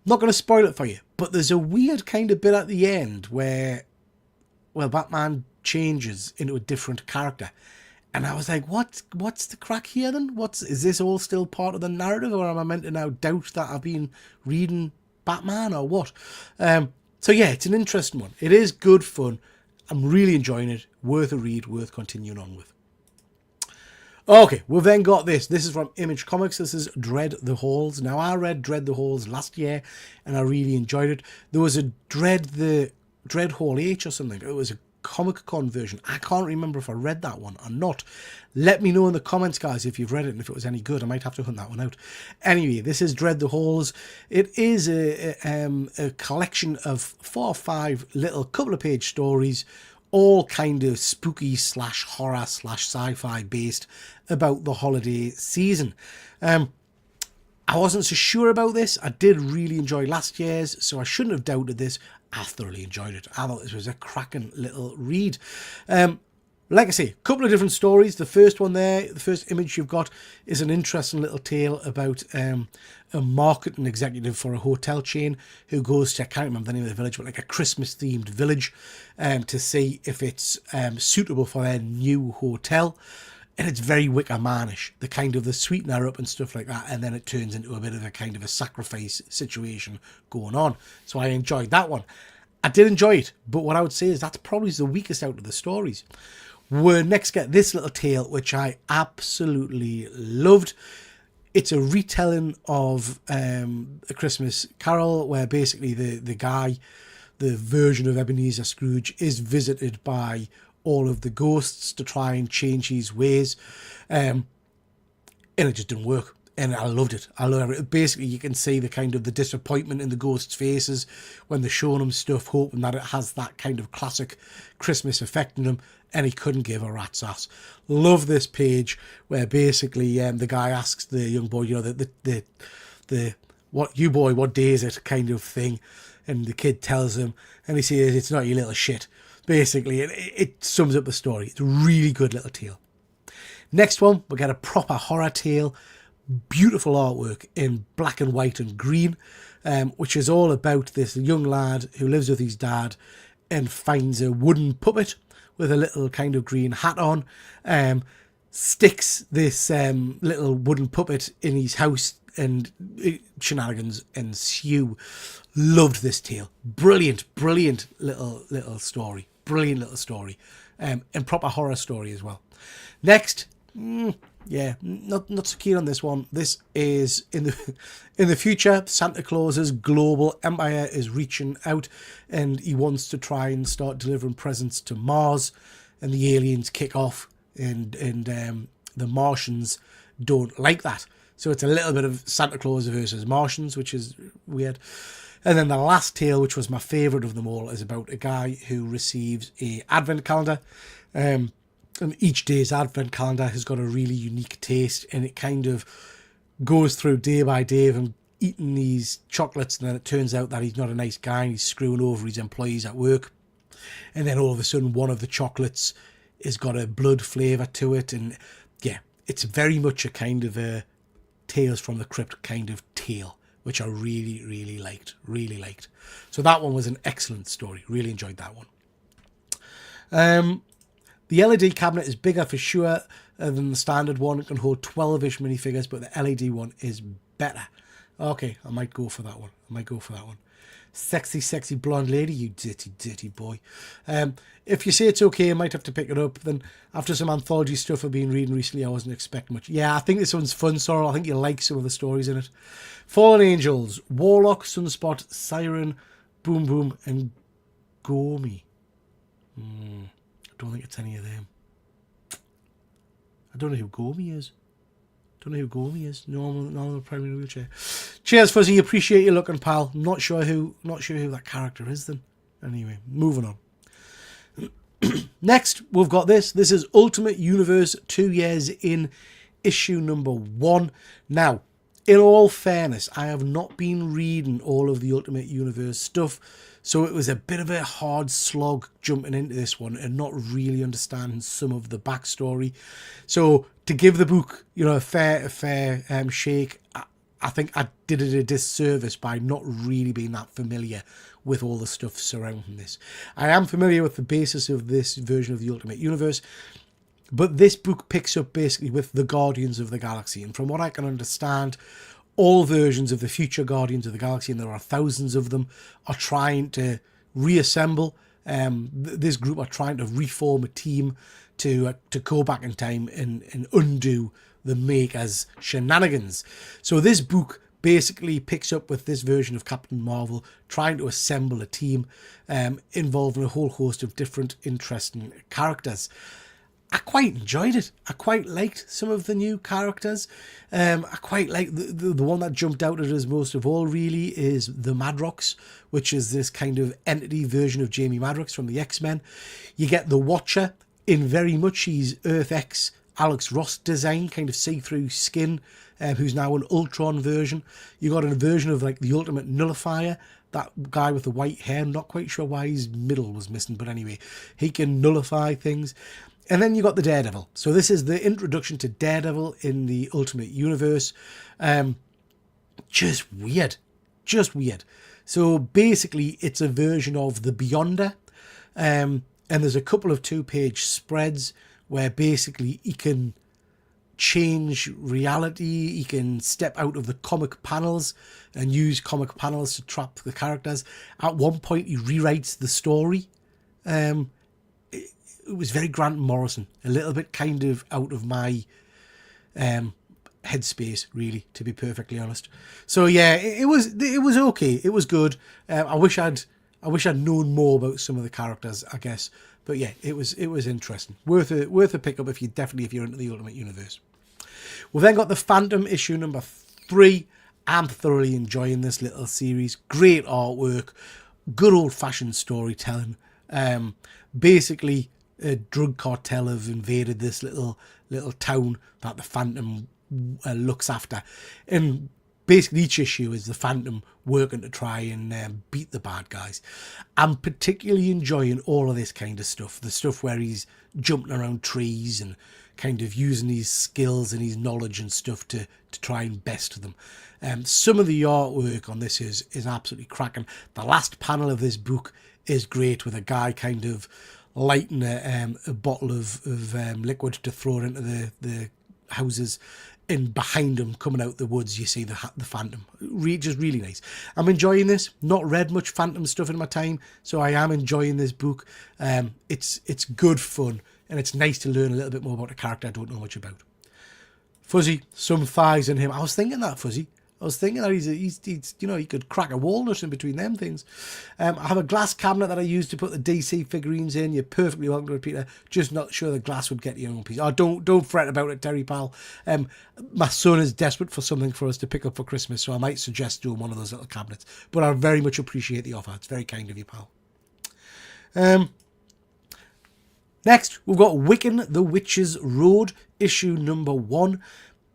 Not going to spoil it for you, but there's a weird kind of bit at the end where, well, Batman changes into a different character. And I was like, what's the crack here then? Is this all still part of the narrative, or am I meant to now doubt that I've been reading Batman, or what? So yeah, it's an interesting one. It is good fun. I'm really enjoying it. Worth a read, worth continuing on with. Okay, we've then got this. This is from Image Comics. This is Dread the Halls. Now, I read Dread the Halls last year, and I really enjoyed it. There was a Dread Hall H or something. It was a Comic Con version. I can't remember if I read that one or not. Let me know in the comments, guys, if you've read it and if it was any good. I might have to hunt that one out. Anyway, this is Dread the Halls. It is a collection of 4 or 5 little couple of page stories, all kind of spooky / horror / sci-fi based about the holiday season. I wasn't so sure about this. I did really enjoy last year's, so I shouldn't have doubted this. I thoroughly enjoyed it. I thought this was a cracking little read. Like I say, a couple of different stories. The first one there, the first image you've got, is an interesting little tale about a marketing executive for a hotel chain who goes to, I can't remember the name of the village, but like a Christmas-themed village to see if it's suitable for their new hotel. And it's very Wicker Man-ish, the kind of the sweetener up and stuff like that, and then it turns into a bit of a kind of a sacrifice situation going on. So I enjoyed that one. I did enjoy it, but what I would say is that's probably the weakest out of the stories. We next get this little tale, which I absolutely loved. It's a retelling of A Christmas Carol, where basically the guy, the version of Ebenezer Scrooge, is visited by all of the ghosts to try and change his ways, and it just didn't work. And I loved it. I love it. Basically, you can see the kind of the disappointment in the ghosts' faces when they're showing them stuff, hoping that it has that kind of classic Christmas effect in them, and he couldn't give a rat's ass. Love this page where basically the guy asks the young boy, you know, the what day is it kind of thing, and the kid tells him, and he says, it's not, you little shit. Basically, it sums up the story. It's a really good little tale. Next one, we get a proper horror tale. Beautiful artwork in black and white and green, which is all about this young lad who lives with his dad and finds a wooden puppet with a little kind of green hat on, sticks this little wooden puppet in his house, and shenanigans ensue. Loved this tale. Brilliant little story. Brilliant little story. And proper horror story as well. Next, yeah, not so keen on this one. This is in the future. Santa Claus's global empire is reaching out, and he wants to try and start delivering presents to Mars, and the aliens kick off, and the Martians don't like that. So it's a little bit of Santa Claus versus Martians, which is weird. And then the last tale, which was my favourite of them all, is about a guy who receives a advent calendar. And each day's advent calendar has got a really unique taste, and it kind of goes through day by day of him eating these chocolates, and then it turns out that he's not a nice guy and he's screwing over his employees at work. And then all of a sudden one of the chocolates has got a blood flavour to it, and yeah, it's very much a kind of a Tales from the Crypt kind of tale, which I really liked. So that one was an excellent story. Really enjoyed that one. The LED cabinet is bigger for sure than the standard one. It can hold 12-ish minifigures, but the LED one is better. Okay, I might go for that one. Sexy blonde lady, you dirty boy. If you say it's okay, I might have to pick it up. Then after some anthology stuff I've been reading recently, I wasn't expecting much. Yeah, I think this one's fun, Sorrel. I think you like some of the stories in it. Fallen Angels, Warlock, Sunspot, Siren, Boom Boom, and Gomi. I don't think it's any of them. I don't know who Gomi is. Normal primary wheelchair. Cheers, Fuzzy. Appreciate you looking, pal. Not sure who that character is then. Anyway, moving on. Next, we've got this. This is Ultimate Universe 2 years in, issue number 1. Now, in all fairness, I have not been reading all of the Ultimate Universe stuff, so it was a bit of a hard slog jumping into this one and not really understanding some of the backstory. So to give the book, a fair shake, I think I did it a disservice by not really being that familiar with all the stuff surrounding this. I am familiar with the basis of this version of the Ultimate Universe, but this book picks up basically with the Guardians of the Galaxy. And from what I can understand, all versions of the future Guardians of the Galaxy, and there are thousands of them, are trying to reassemble. This group are trying to reform a team to go back in time and undo the Maker's shenanigans. So this book basically picks up with this version of Captain Marvel trying to assemble a team involving a whole host of different interesting characters. I quite enjoyed it. I quite liked some of the new characters. I quite like the one that jumped out at us most of all, really, is the Madrox, which is this kind of entity version of Jamie Madrox from the X-Men. You get the Watcher in very much his Earth X Alex Ross design, kind of see-through skin, who's now an Ultron version. You got a version of like the Ultimate Nullifier, that guy with the white hair. I'm not quite sure why his middle was missing, but anyway, he can nullify things. And then you got the Daredevil. So this is the introduction to Daredevil in the Ultimate Universe. Just weird. So basically, it's a version of the Beyonder. And there's a couple of 2-page spreads where basically he can change reality. He can step out of the comic panels and use comic panels to trap the characters. At one point, he rewrites the story. It was very Grant Morrison, a little bit kind of out of my headspace, really, to be perfectly honest. So yeah, it was okay. It was good. I wish I'd known more about some of the characters, I guess. But yeah, it was interesting. Worth a pickup if you're into the Ultimate Universe. We've then got the Phantom issue number 3. I'm thoroughly enjoying this little series. Great artwork, good old fashioned storytelling. Basically, a drug cartel have invaded this little town that the Phantom looks after, and basically each issue is the Phantom working to try and beat the bad guys. I'm particularly enjoying all of this kind of stuff, the stuff where he's jumping around trees and kind of using his skills and his knowledge and stuff to try and best them. Some of the artwork on this is absolutely cracking. The last panel of this book is great, with a guy kind of lighting a bottle of liquid to throw it into the houses, and behind him, coming out the woods, you see the Phantom. Just really nice. I'm enjoying this. Not read much Phantom stuff in my time, so I am enjoying this book. It's good fun, and it's nice to learn a little bit more about a character I don't know much about. Fuzzy, some thighs in him. I was thinking that, Fuzzy. I was thinking that he's he could crack a walnut in between them things. I have a glass cabinet that I use to put the DC figurines in. You're perfectly welcome to it, Peter. Just not sure the glass would get your own piece. Oh, don't fret about it, Terry pal. My son is desperate for something for us to pick up for Christmas, so I might suggest doing one of those little cabinets. But I very much appreciate the offer. It's very kind of you, pal. Next, we've got Wiccan the Witch's Road, issue number 1.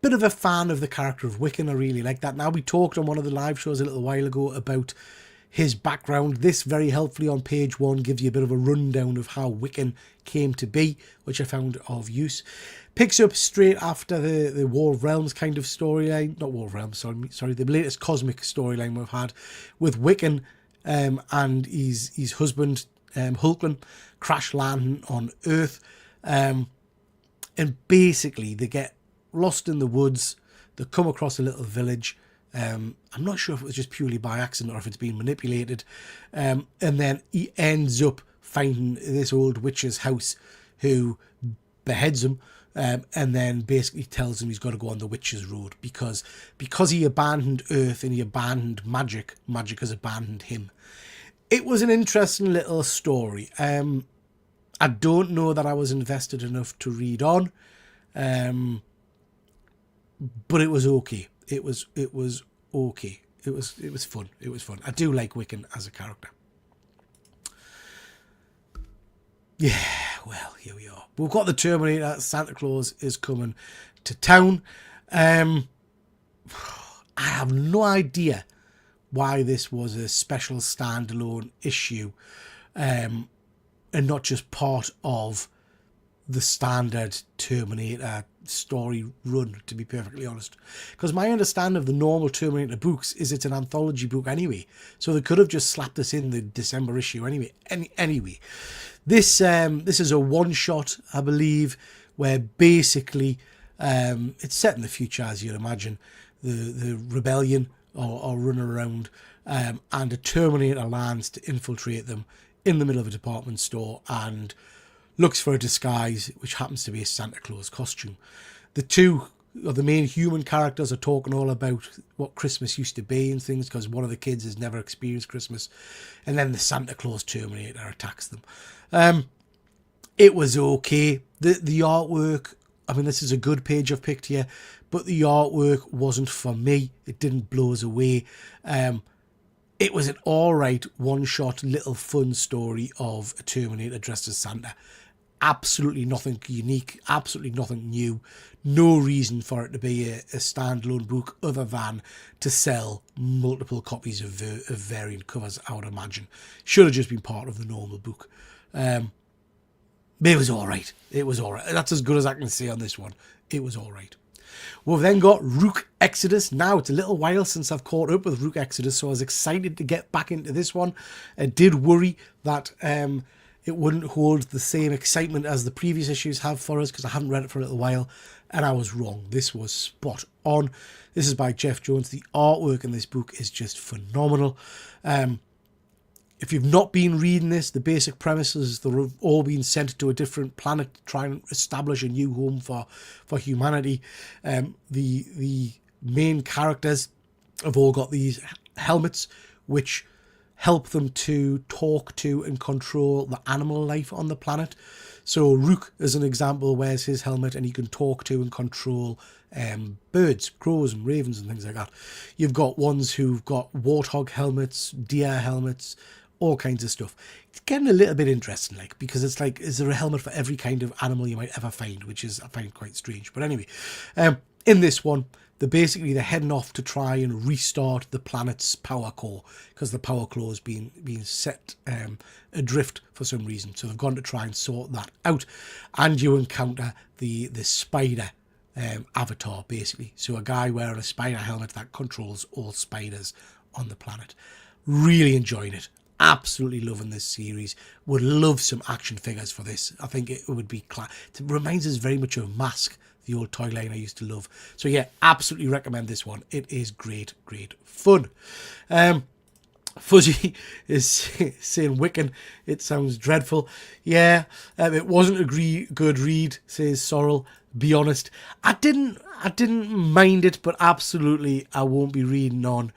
Bit of a fan of the character of Wiccan. I really like that. Now, we talked on one of the live shows a little while ago about his background. This very helpfully on page 1 gives you a bit of a rundown of how Wiccan came to be, which I found of use. Picks up straight after the War of Realms kind of storyline. Not War of Realms, sorry, the latest cosmic storyline we've had with Wiccan and his husband, Hulkling, crash landing on Earth. And basically, they get lost in the woods. They come across a little village. I'm not sure if it was just purely by accident or if it's been manipulated. And then he ends up finding this old witch's house who beheads him, and then basically tells him he's got to go on the witch's road because he abandoned Earth and he abandoned magic. Magic has abandoned him. It was an interesting little story. I don't know that I was invested enough to read on, but it was okay. It was okay. It was fun. It was fun. I do like Wiccan as a character. Yeah, well, here we are. We've got the Terminator. Santa Claus is coming to town. I have no idea why this was a special standalone issue, and not just part of the standard Terminator story run, to be perfectly honest. Because my understanding of the normal Terminator books is it's an anthology book anyway. So they could have just slapped this in the December issue anyway. Anyway, this is a one-shot, I believe, where basically it's set in the future, as you'd imagine. The rebellion are running around, and a Terminator lands to infiltrate them in the middle of a department store and looks for a disguise, which happens to be a Santa Claus costume. The two of the main human characters are talking all about what Christmas used to be and things, because one of the kids has never experienced Christmas. And then the Santa Claus Terminator attacks them. It was okay. The artwork, I mean, this is a good page I've picked here, but the artwork wasn't for me. It didn't blow us away. It was an alright one-shot little fun story of a Terminator dressed as Santa. Absolutely nothing unique, absolutely nothing new. No reason for it to be a standalone book other than to sell multiple copies of variant covers, I would imagine. Should have just been part of the normal book. But it was alright. It was alright. That's as good as I can say on this one. It was alright. We've then got Rook Exodus. Now, it's a little while since I've caught up with Rook Exodus, so I was excited to get back into this one. I did worry that it wouldn't hold the same excitement as the previous issues have for us, because I haven't read it for a little while, and I was wrong. This was spot on. This is by Jeff Jones. The artwork in this book is just phenomenal. If you've not been reading this, the basic premise is they're all being sent to a different planet to try and establish a new home for humanity. The main characters have all got these helmets which help them to talk to and control the animal life on the planet. So Rook, as an example, wears his helmet and he can talk to and control birds, crows and ravens and things like that. You've got ones who've got warthog helmets, deer helmets, all kinds of stuff. It's getting a little bit interesting, like, because it's like, is there a helmet for every kind of animal you might ever find, which is, I find, quite strange. But anyway, in this one, they're heading off to try and restart the planet's power core, because the power core is being set adrift for some reason. So they've gone to try and sort that out, and you encounter the spider avatar, basically. So a guy wearing a spider helmet that controls all spiders on the planet. Really enjoying it. Absolutely loving this series. Would love some action figures for this. I think it would be it reminds us very much of Mask, the old toy line I used to love. So yeah, absolutely recommend this one. It is great fun. Fuzzy is saying Wiccan, it sounds dreadful. Yeah, it wasn't a good read, says Sorrel. Be honest, I didn't mind it, but absolutely I won't be reading on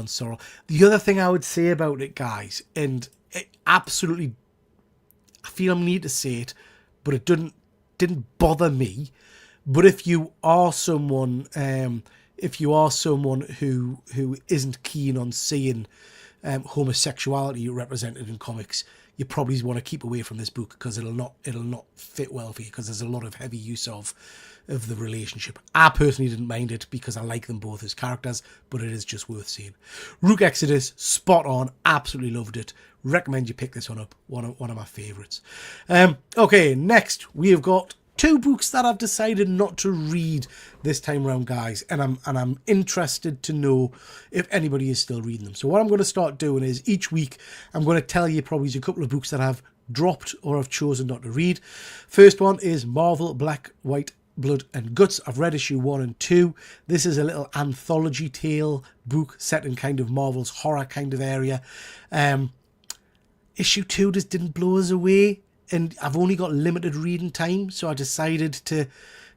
Sorrel. The other thing I would say about it, guys, and it absolutely, I feel I need to say it, but it didn't bother me. But if you are someone who isn't keen on seeing homosexuality represented in comics, you probably want to keep away from this book, because it'll not fit well for you, because there's a lot of heavy use of the relationship. I personally didn't mind it because I like them both as characters, but it is just worth seeing. Rook Exodus, spot on, absolutely loved it. Recommend you pick this one up. One of my favourites. Okay, next we have got two books that I've decided not to read this time around, guys, and I'm interested to know if anybody is still reading them. So what I'm going to start doing is each week I'm going to tell you probably a couple of books that I've dropped or I've chosen not to read. First one is Marvel Black, White Blood and Guts. I've read issue 1 and 2. This is a little anthology tale book set in kind of Marvel's horror kind of area. Issue 2 just didn't blow us away, and I've only got limited reading time, so I decided to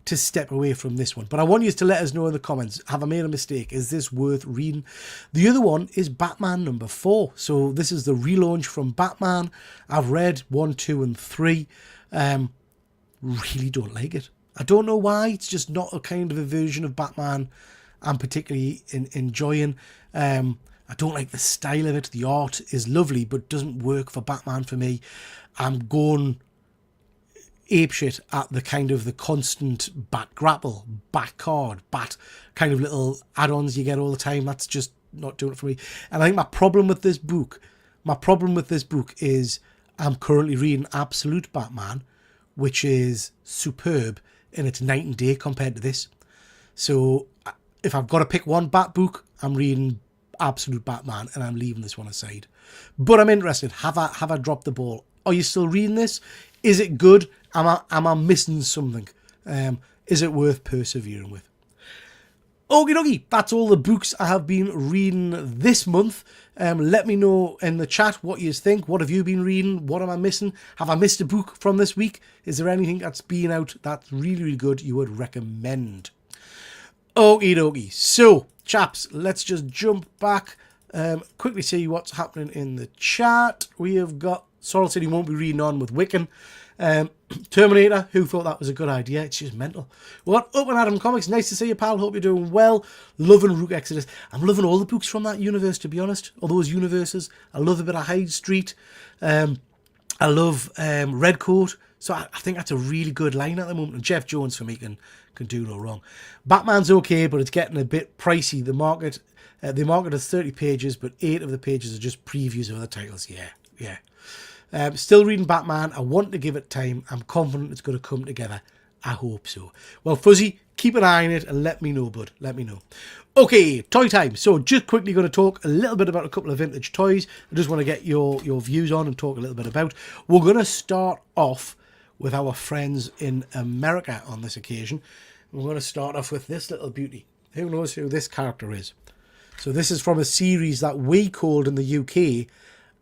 step away from this one. But I want you to let us know in the comments, have I made a mistake? Is this worth reading? The other one is Batman number 4. So this is the relaunch from Batman. I've read 1, 2 and 3. Really don't like it. I don't know why. It's just not a kind of a version of Batman I'm particularly enjoying. I don't like the style of it. The art is lovely, but doesn't work for Batman for me. I'm going apeshit at the kind of the constant bat grapple, bat card, bat kind of little add-ons you get all the time. That's just not doing it for me. And I think my problem with this book is I'm currently reading Absolute Batman, which is superb in its night and day compared to this. So if I've got to pick one Bat book, I'm reading Absolute Batman and I'm leaving this one aside. But I'm interested. Have I dropped the ball? Are you still reading this? Is it good? Am I missing something? Is it worth persevering with? Okie dokie, that's all the books I have been reading this month. Let me know in the chat what you think. What have you been reading? What am I missing? Have I missed a book from this week? Is there anything that's been out that's really, really good you would recommend? Okie dokie. So, chaps, let's just jump back. Quickly see what's happening in the chat. We have got Sorrel said he won't be reading on with Wiccan. Terminator, who thought that was a good idea? It's just mental. What up and Adam Comics? Nice to see you, pal. Hope you're doing well. Loving Rook Exodus. I'm loving all the books from that universe, to be honest. All those universes. I love a bit of Hyde Street. I love Redcoat. So I think that's a really good line at the moment. And Jeff Jones for me can do no wrong. Batman's okay, but it's getting a bit pricey. The market is 30 pages, but 8 of the pages are just previews of the titles. Yeah. Still reading Batman. I want to give it time. I'm confident it's going to come together. I hope so. Well, Fuzzy, keep an eye on it and let me know, bud. Let me know. Okay, toy time. So just quickly going to talk a little bit about a couple of vintage toys. I just want to get your views on and talk a little bit about. We're going to start off with our friends in America on this occasion. We're going to start off with this little beauty. Who knows who this character is? So this is from a series that we called in the UK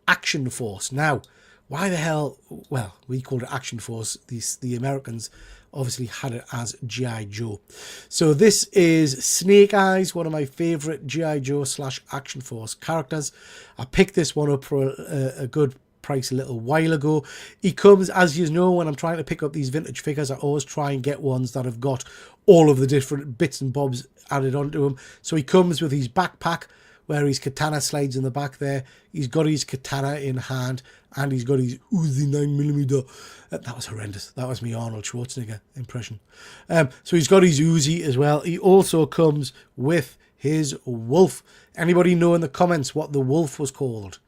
Action Force. Now, why the hell? Well, we called it Action Force. The Americans obviously had it as G.I. Joe. So this is Snake Eyes, one of my favourite G.I. Joe / Action Force characters. I picked this one up for a good price a little while ago. He comes, as you know, when I'm trying to pick up these vintage figures, I always try and get ones that have got all of the different bits and bobs added onto him. So he comes with his backpack, where his katana slides in the back there. He's got his katana in hand, and he's got his Uzi 9mm. That was horrendous. That was me Arnold Schwarzenegger impression. So he's got his Uzi as well. He also comes with his wolf. Anybody know in the comments what the wolf was called?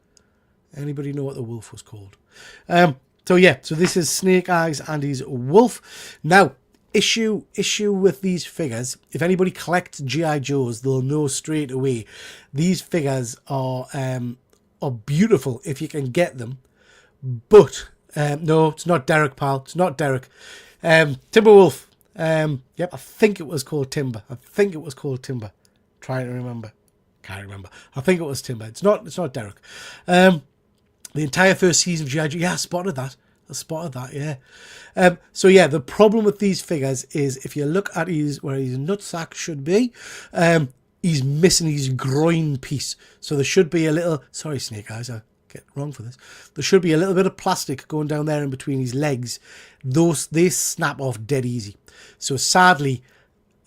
Anybody know what the wolf was called? So this is Snake Eyes and his wolf. Now, issue with these figures, if anybody collects G.I. Joes, they'll know straight away. These figures are beautiful if you can get them. But, no, it's not Derek, pal. It's not Derek. Timberwolf. Yep, I think it was called Timber. Trying to remember. Can't remember. I think it was Timber. It's not Derek. The entire first season of G.I. Joe. Yeah, I spotted that, yeah. The problem with these figures is if you look at where his nutsack should be, he's missing his groin piece. So there should be a little... Sorry, Snake Eyes, I get wrong for this. There should be a little bit of plastic going down there in between his legs. They snap off dead easy. So sadly,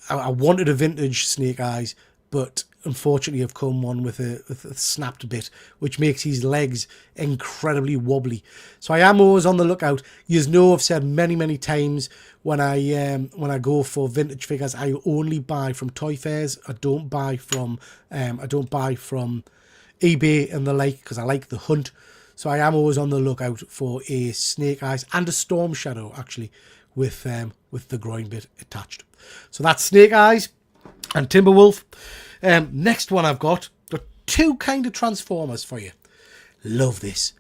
I wanted a vintage Snake Eyes, but unfortunately I've come one with a snapped bit, which makes his legs incredibly wobbly. So I am always on the lookout. You know, I've said many times when I go for vintage figures, I only buy from toy fairs. I don't buy from eBay and the like, because I like the hunt. So I am always on the lookout for a Snake Eyes and a Storm Shadow, actually, with the groin bit attached. So that's Snake Eyes and Timberwolf. Next one I've got two kind of Transformers for you. Love this.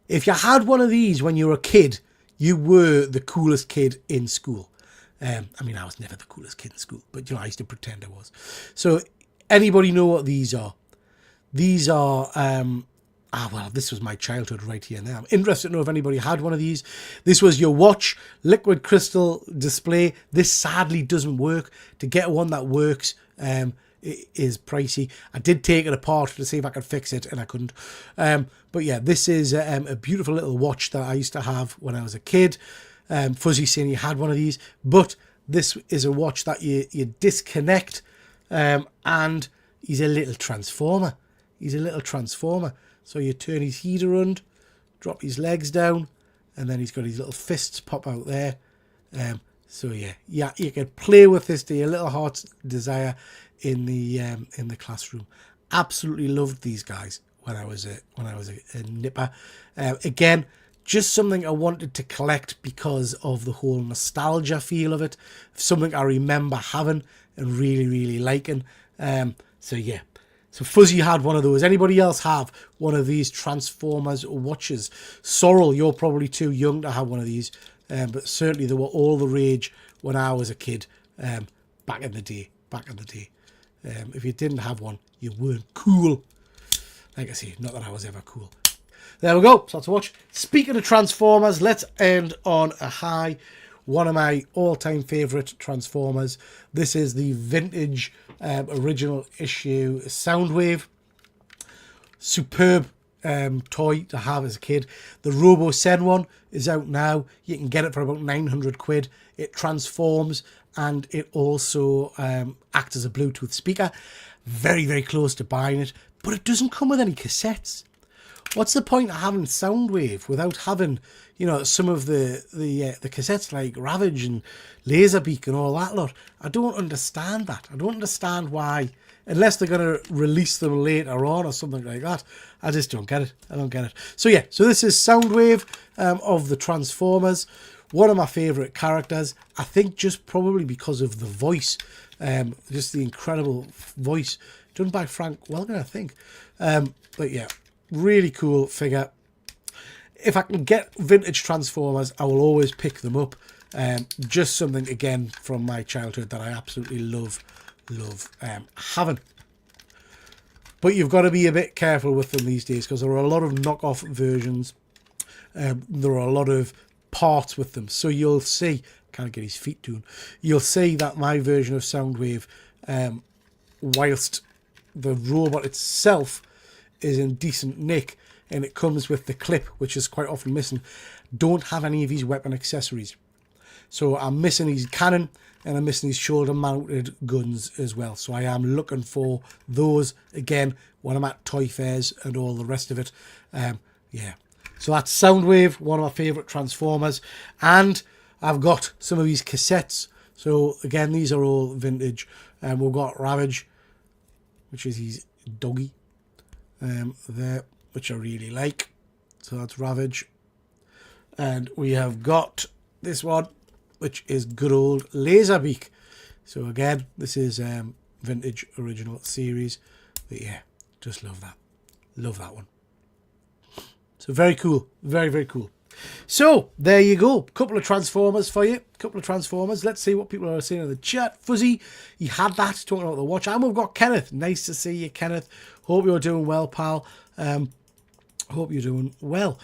If you had one of these when you were a kid, you were the coolest kid in school. I mean, I was never the coolest kid in school, but I used to pretend I was. So anybody know what these are? These are, well, this was my childhood right here now. I'm interested to know if anybody had one of these. This was your watch, liquid crystal display. This sadly doesn't work. To get one that works, it is pricey. I did take it apart to see if I could fix it, and I couldn't. But yeah, this is a beautiful little watch that I used to have when I was a kid. Fuzzy saying he had one of these, but this is a watch that you disconnect, and he's a little transformer. He's a little transformer. So you turn his heat around, drop his legs down, and then he's got his little fists pop out there. So yeah, you could play with this to your little heart's desire in the classroom. Absolutely loved these guys when I was a nipper. Again, just something I wanted to collect because of the whole nostalgia feel of it. Something I remember having and really, really liking. So yeah. So Fuzzy had one of those. Anybody else have one of these Transformers watches? Sorrel, you're probably too young to have one of these. But certainly they were all the rage when I was a kid. Back in the day. If you didn't have one, you weren't cool. Like I say, not that I was ever cool. There we go. So that's a watch. Speaking of Transformers, let's end on a high. One of my all-time favourite Transformers. This is the vintage original issue Soundwave. Superb toy to have as a kid. The Robo Sen one is out now. You can get it for about 900 quid. It transforms and it also acts as a Bluetooth speaker. Very, very close to buying it, but it doesn't come with any cassettes. What's the point of having Soundwave without having, some of the cassettes like Ravage and Laserbeak and all that lot? I don't understand that. I don't understand why, unless they're going to release them later on or something like that. I just don't get it. I don't get it. So yeah, so this is Soundwave of the Transformers. One of my favourite characters. I think just probably because of the voice. Just the incredible voice. Done by Frank Welker, I think. But yeah. Really cool figure. If I can get vintage Transformers, I will always pick them up. Just something, again, from my childhood that I absolutely love having. But you've got to be a bit careful with them these days because there are a lot of knockoff versions. There are a lot of parts with them. So you'll see, can't get his feet doing, you'll see that my version of Soundwave, whilst the robot itself is in decent nick and it comes with the clip, which is quite often missing, don't have any of his weapon accessories. So I'm missing his cannon and I'm missing his shoulder mounted guns as well. So I am looking for those again when I'm at toy fairs and all the rest of it. Yeah, so that's Soundwave, one of my favourite Transformers, and I've got some of these cassettes. So again, these are all vintage. We've got Ravage, which is his doggy. There, which I really like. So that's Ravage. And we have got this one, which is good old Laserbeak. So again, this is vintage original series. But yeah, just love that. Love that one. So very cool. Very, very cool. So there you go. Couple of Transformers for you. Couple of Transformers. Let's see what people are saying in the chat. Fuzzy, he had that, talking about the watch. And we've got Kenneth. Nice to see you, Kenneth. Hope you're doing well, pal. Hope you're doing well.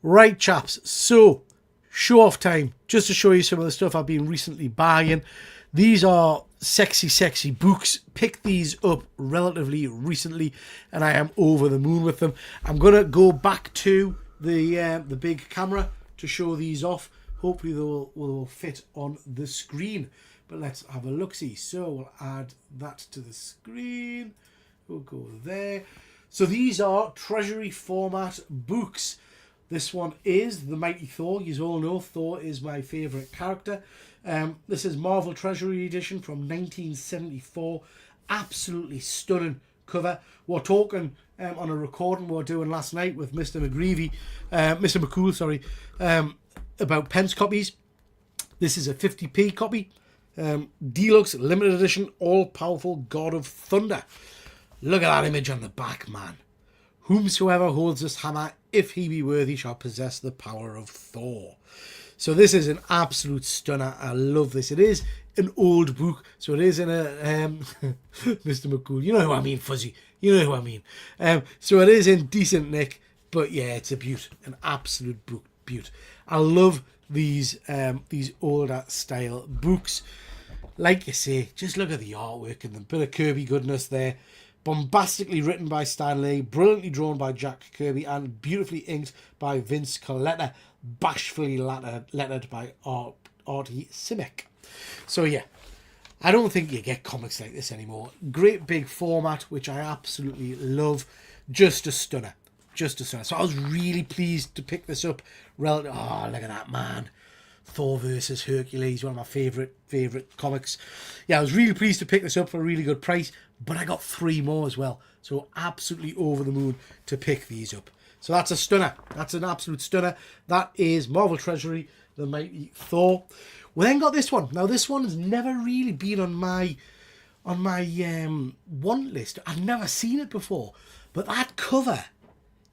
Right, chaps. So, show off time. Just to show you some of the stuff I've been recently buying. These are sexy, sexy books. Picked these up relatively recently, and I am over the moon with them. I'm going to go back to the big camera to show these off. Hopefully they will fit on the screen. But let's have a look-see. So we'll add that to the screen. We'll go there. So these are Treasury format books. This one is The Mighty Thor. You all know Thor is my favourite character. This is Marvel Treasury Edition from 1974. Absolutely stunning cover. We're talking on a recording we were doing last night with Mr. McCool, sorry, about pence copies. This is a 50p copy. Deluxe limited edition, all-powerful God of Thunder. Look at that image on the back, man. Whomsoever holds this hammer, if he be worthy, shall possess the power of Thor. So this is an absolute stunner. I love this. It is an old book, so it is in a Mr. McCool. You know who I mean, Fuzzy. You know who I mean. So it is in decent nick, but yeah, it's a beaut, an absolute book beaut. I love these older style books. Like you say, just look at the artwork and the bit of Kirby goodness there. Bombastically written by Stan Lee, brilliantly drawn by Jack Kirby, and beautifully inked by Vince Colletta, bashfully lettered by Artie Simek. So yeah, I don't think you get comics like this anymore. Great big format, which I absolutely love. Just a stunner. Just a stunner. So I was really pleased to pick this up. Oh, look at that, man. Thor versus Hercules, one of my favourite comics. Yeah, I was really pleased to pick this up for a really good price, but I got 3 more as well. So absolutely over the moon to pick these up. So that's a stunner. That's an absolute stunner. That is Marvel Treasury, the Mighty Thor. We then got this one. Now this one has never really been on my want list. I've never seen it before, but that cover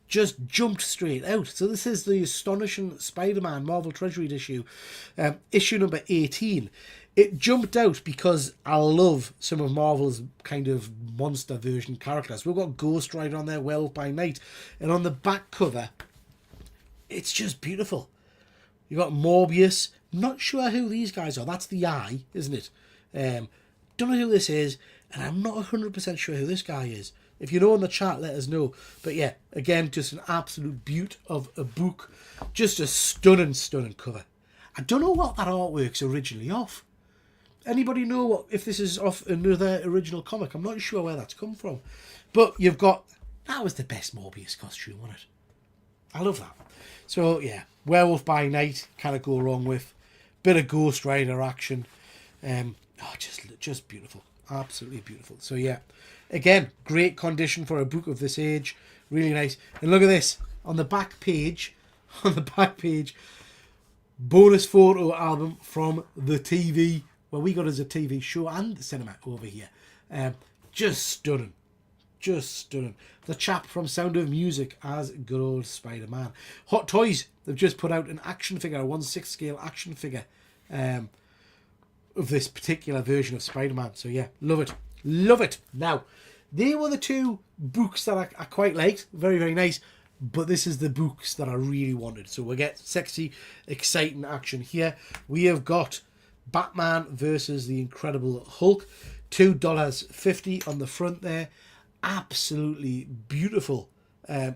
just jumped straight out. So this is the Astonishing Spider-Man Marvel Treasury issue, issue number 18. It jumped out because I love some of Marvel's kind of monster version characters. We've got Ghost Rider on there, Werewolf by Night, and on the back cover, it's just beautiful. You've got Morbius. Not sure who these guys are. That's the Eye, isn't it? Don't know who this is, and I'm not 100% sure who this guy is. If you know in the chat, let us know. But yeah, again, just an absolute beaut of a book. Just a stunning cover. I don't know what that artwork's originally off. Anybody know if this is off another original comic? I'm not sure where that's come from. But you've got... That was the best Morbius costume, wasn't it? I love that. So yeah, Werewolf by Night, can't go wrong with. Bit of Ghost Rider action. Just beautiful. Absolutely beautiful. So yeah, again, great condition for a book of this age. Really nice. And look at this. On the back page, bonus photo album from the TV. Well, we got as a TV show and the cinema over here. Just stunning. Just stunning. The chap from Sound of Music as good old Spider-Man. Hot Toys, they've just put out an action figure, a 1/6 scale action figure of this particular version of Spider-Man. So yeah, love it. Love it. Now, they were the 2 books that I quite liked. Very, very nice. But this is the books that I really wanted. So we'll get sexy, exciting action here. We have got Batman versus the Incredible Hulk. $2.50 on the front there. Absolutely beautiful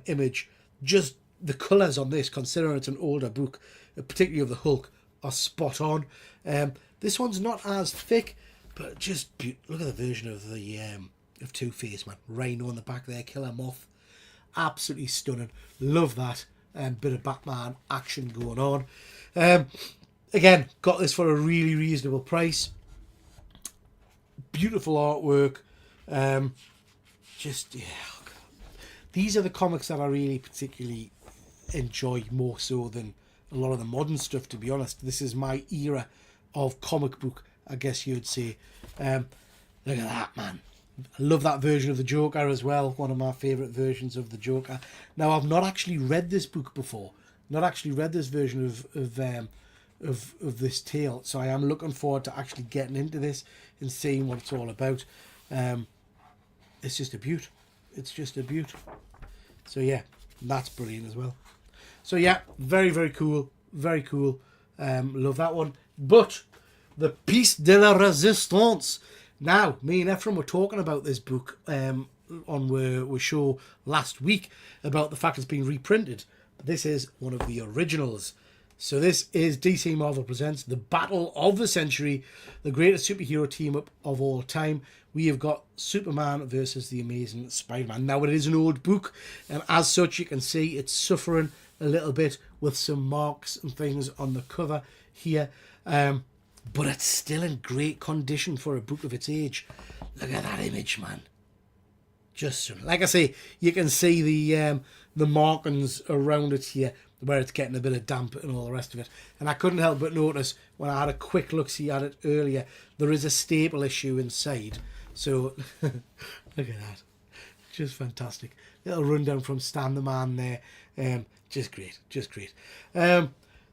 image. Just the colours on this, considering it's an older book, particularly of the Hulk, are spot on. This one's not as thick, but just look at the version of the of Two-Face, man. Rhino on the back there, Killer Moth. Absolutely stunning. Love that. Bit of Batman action going on. Again, got this for a really reasonable price. Beautiful artwork. These are the comics that I really particularly enjoy more so than a lot of the modern stuff, to be honest. This is my era of comic book, I guess you'd say. Look at that, man. I love that version of the Joker as well. One of my favourite versions of the Joker. Now, I've not actually read this book before. Not actually read this version of this tale. So I am looking forward to actually getting into this and seeing what it's all about. It's just a beaut. It's just a beaut. So yeah, that's brilliant as well. So yeah, very, very cool. Very cool. Love that one. But the Piece de la Resistance. Now, me and Ephraim were talking about this book on our show last week about the fact it's been reprinted. But this is one of the originals. So this is DC Marvel Presents The Battle of the Century, the greatest superhero team-up of all time. We have got Superman versus the Amazing Spider-Man. Now, it is an old book, and as such, you can see it's suffering a little bit with some marks and things on the cover here. But it's still in great condition for a book of its age. Look at that image, man. Just, like I say, you can see the markings around it here, where it's getting a bit of damp and all the rest of it. And I couldn't help but notice when I had a quick look-see at it earlier, there is a staple issue inside. So, look at that. Just fantastic. Little rundown from Stan the Man there. Just great, just great.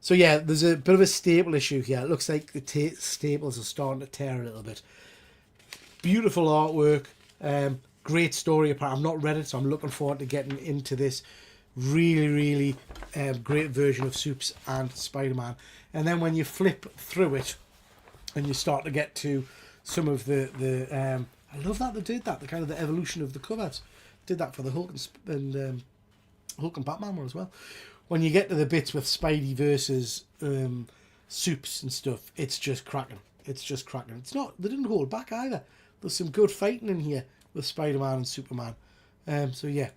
So yeah, there's a bit of a staple issue here. It looks like the staples are starting to tear a little bit. Beautiful artwork, great story. I've not read it, so I'm looking forward to getting into this. Really great version of Supes and Spider-Man. And then when you flip through it and you start to get to some of the I love that they did that, the kind of the evolution of the covers. Did that for the Hulk and Batman one as well. When you get to the bits with Spidey versus Supes and stuff, it's just cracking. It's just cracking. It's not, they didn't hold back either. There's some good fighting in here with Spider-Man and Superman. So yeah,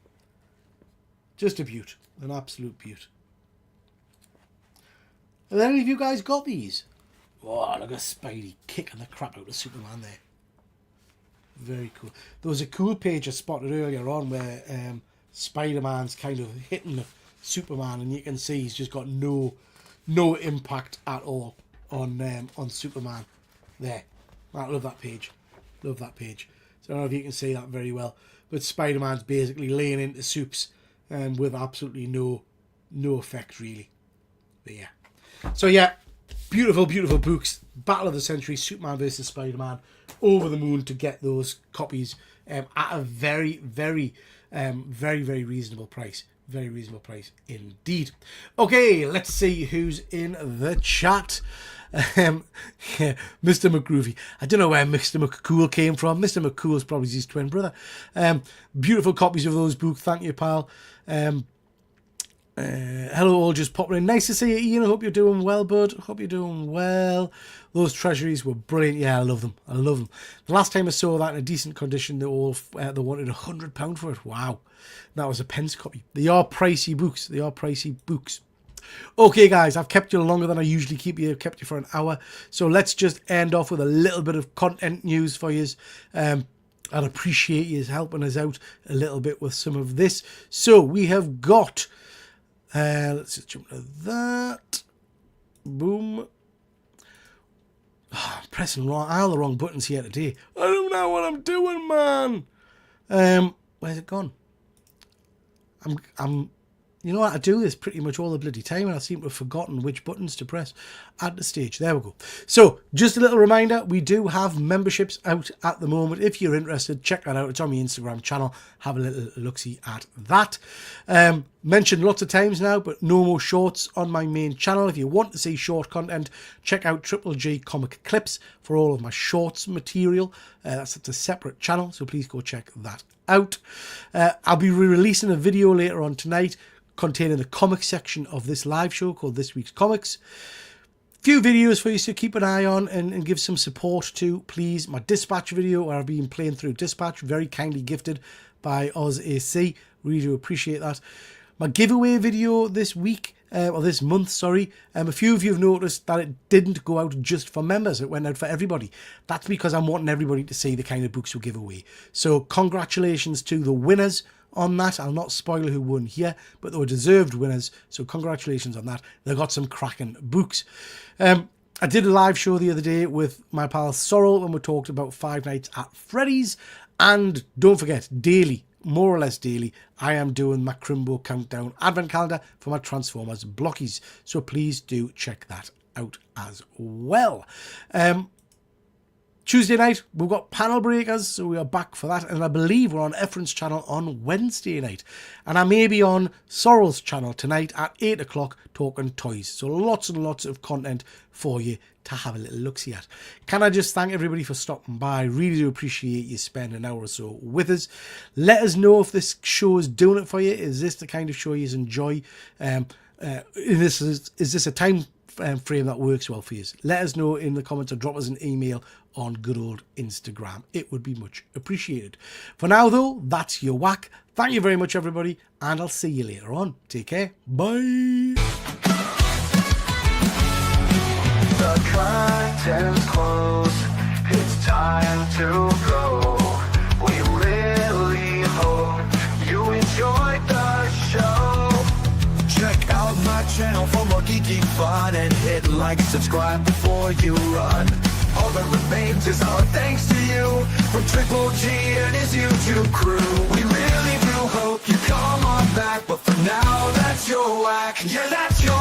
just a beaut, an absolute beaut. Have any of you guys got these? Oh, look at Spidey kicking the crap out of Superman there. Very cool. There was a cool page I spotted earlier on where Spider-Man's kind of hitting Superman, and you can see he's just got no impact at all on Superman. There, I love that page. Love that page. So I don't know if you can see that very well, but Spider-Man's basically laying into Supes with absolutely no effect really. But yeah. So yeah, beautiful books. Battle of the Century, Superman versus Spider-Man. Over the moon to get those copies at a very reasonable price. Very reasonable price indeed. Okay, let's see who's in the chat. Yeah, Mr. McGroovy. I don't know where Mr. McCool came from. Mr. McCool's probably his twin brother. Beautiful copies of those books. Thank you, pal. Hello all, just popping in. Nice to see you, Ian. I hope you're doing well, bud. Hope you're doing well. Those treasuries were brilliant. Yeah, I love them. I love them. The last time I saw that in a decent condition, they wanted £100 for it. Wow. That was a pence copy. They are pricey books. They are pricey books. Okay, guys, I've kept you longer than I usually keep you. I've kept you for an hour. So let's just end off with a little bit of content news for you. I'd appreciate you helping us out a little bit with some of this. So we have got... let's just jump to that. Boom. Oh, I'm pressing all the wrong buttons here today. I don't know what I'm doing, man. Where's it gone? You know what? I do this pretty much all the bloody time, and I seem to have forgotten which buttons to press at the stage. There we go. So, just a little reminder, we do have memberships out at the moment. If you're interested, check that out. It's on my Instagram channel. Have a little look-see at that. Mentioned lots of times now, but no more shorts on my main channel. If you want to see short content, check out TripleG Comic Clips for all of my shorts material. That's a separate channel, so please go check that out. I'll be releasing a video later on tonight containing the comic section of this live show called This Week's Comics. Few videos for you to keep an eye on and give some support to, please. My Dispatch video, where I've been playing through Dispatch, very kindly gifted by OzAC. Really do appreciate that. My giveaway video this week, or this month, sorry, a few of you have noticed that it didn't go out just for members. It went out for everybody. That's because I'm wanting everybody to see the kind of books we give away. So congratulations to the winners on that. I'll not spoil who won here, but they were deserved winners, so congratulations on that. They got some cracking books. I did a live show the other day with my pal Sorrel when we talked about Five Nights at Freddy's, and don't forget, daily, more or less daily, I am doing my Crimbo Countdown Advent Calendar for my Transformers blockies, so please do check that out as well. Tuesday night, we've got Panel Breakers, so we are back for that. And I believe we're on Efren's channel on Wednesday night. And I may be on Sorrel's channel tonight at 8 o'clock talking toys. So lots and lots of content for you to have a little look-see at. Can I just thank everybody for stopping by? Really do appreciate you spending an hour or so with us. Let us know if this show is doing it for you. Is this the kind of show you enjoy? Is this a time frame that works well for you? Let us know in the comments or drop us an email on good old Instagram. It would be much appreciated. For now though, that's your whack. Thank you very much everybody, and I'll see you later on. Take care. Bye. The curtains close. It's time to go. We really hope you enjoyed the show. Check out my channel for more geeky fun, and hit like and subscribe before you run. All that remains is our thanks to you from Triple G and his YouTube crew. We really do hope you come on back, but for now, that's your whack. Yeah, that's your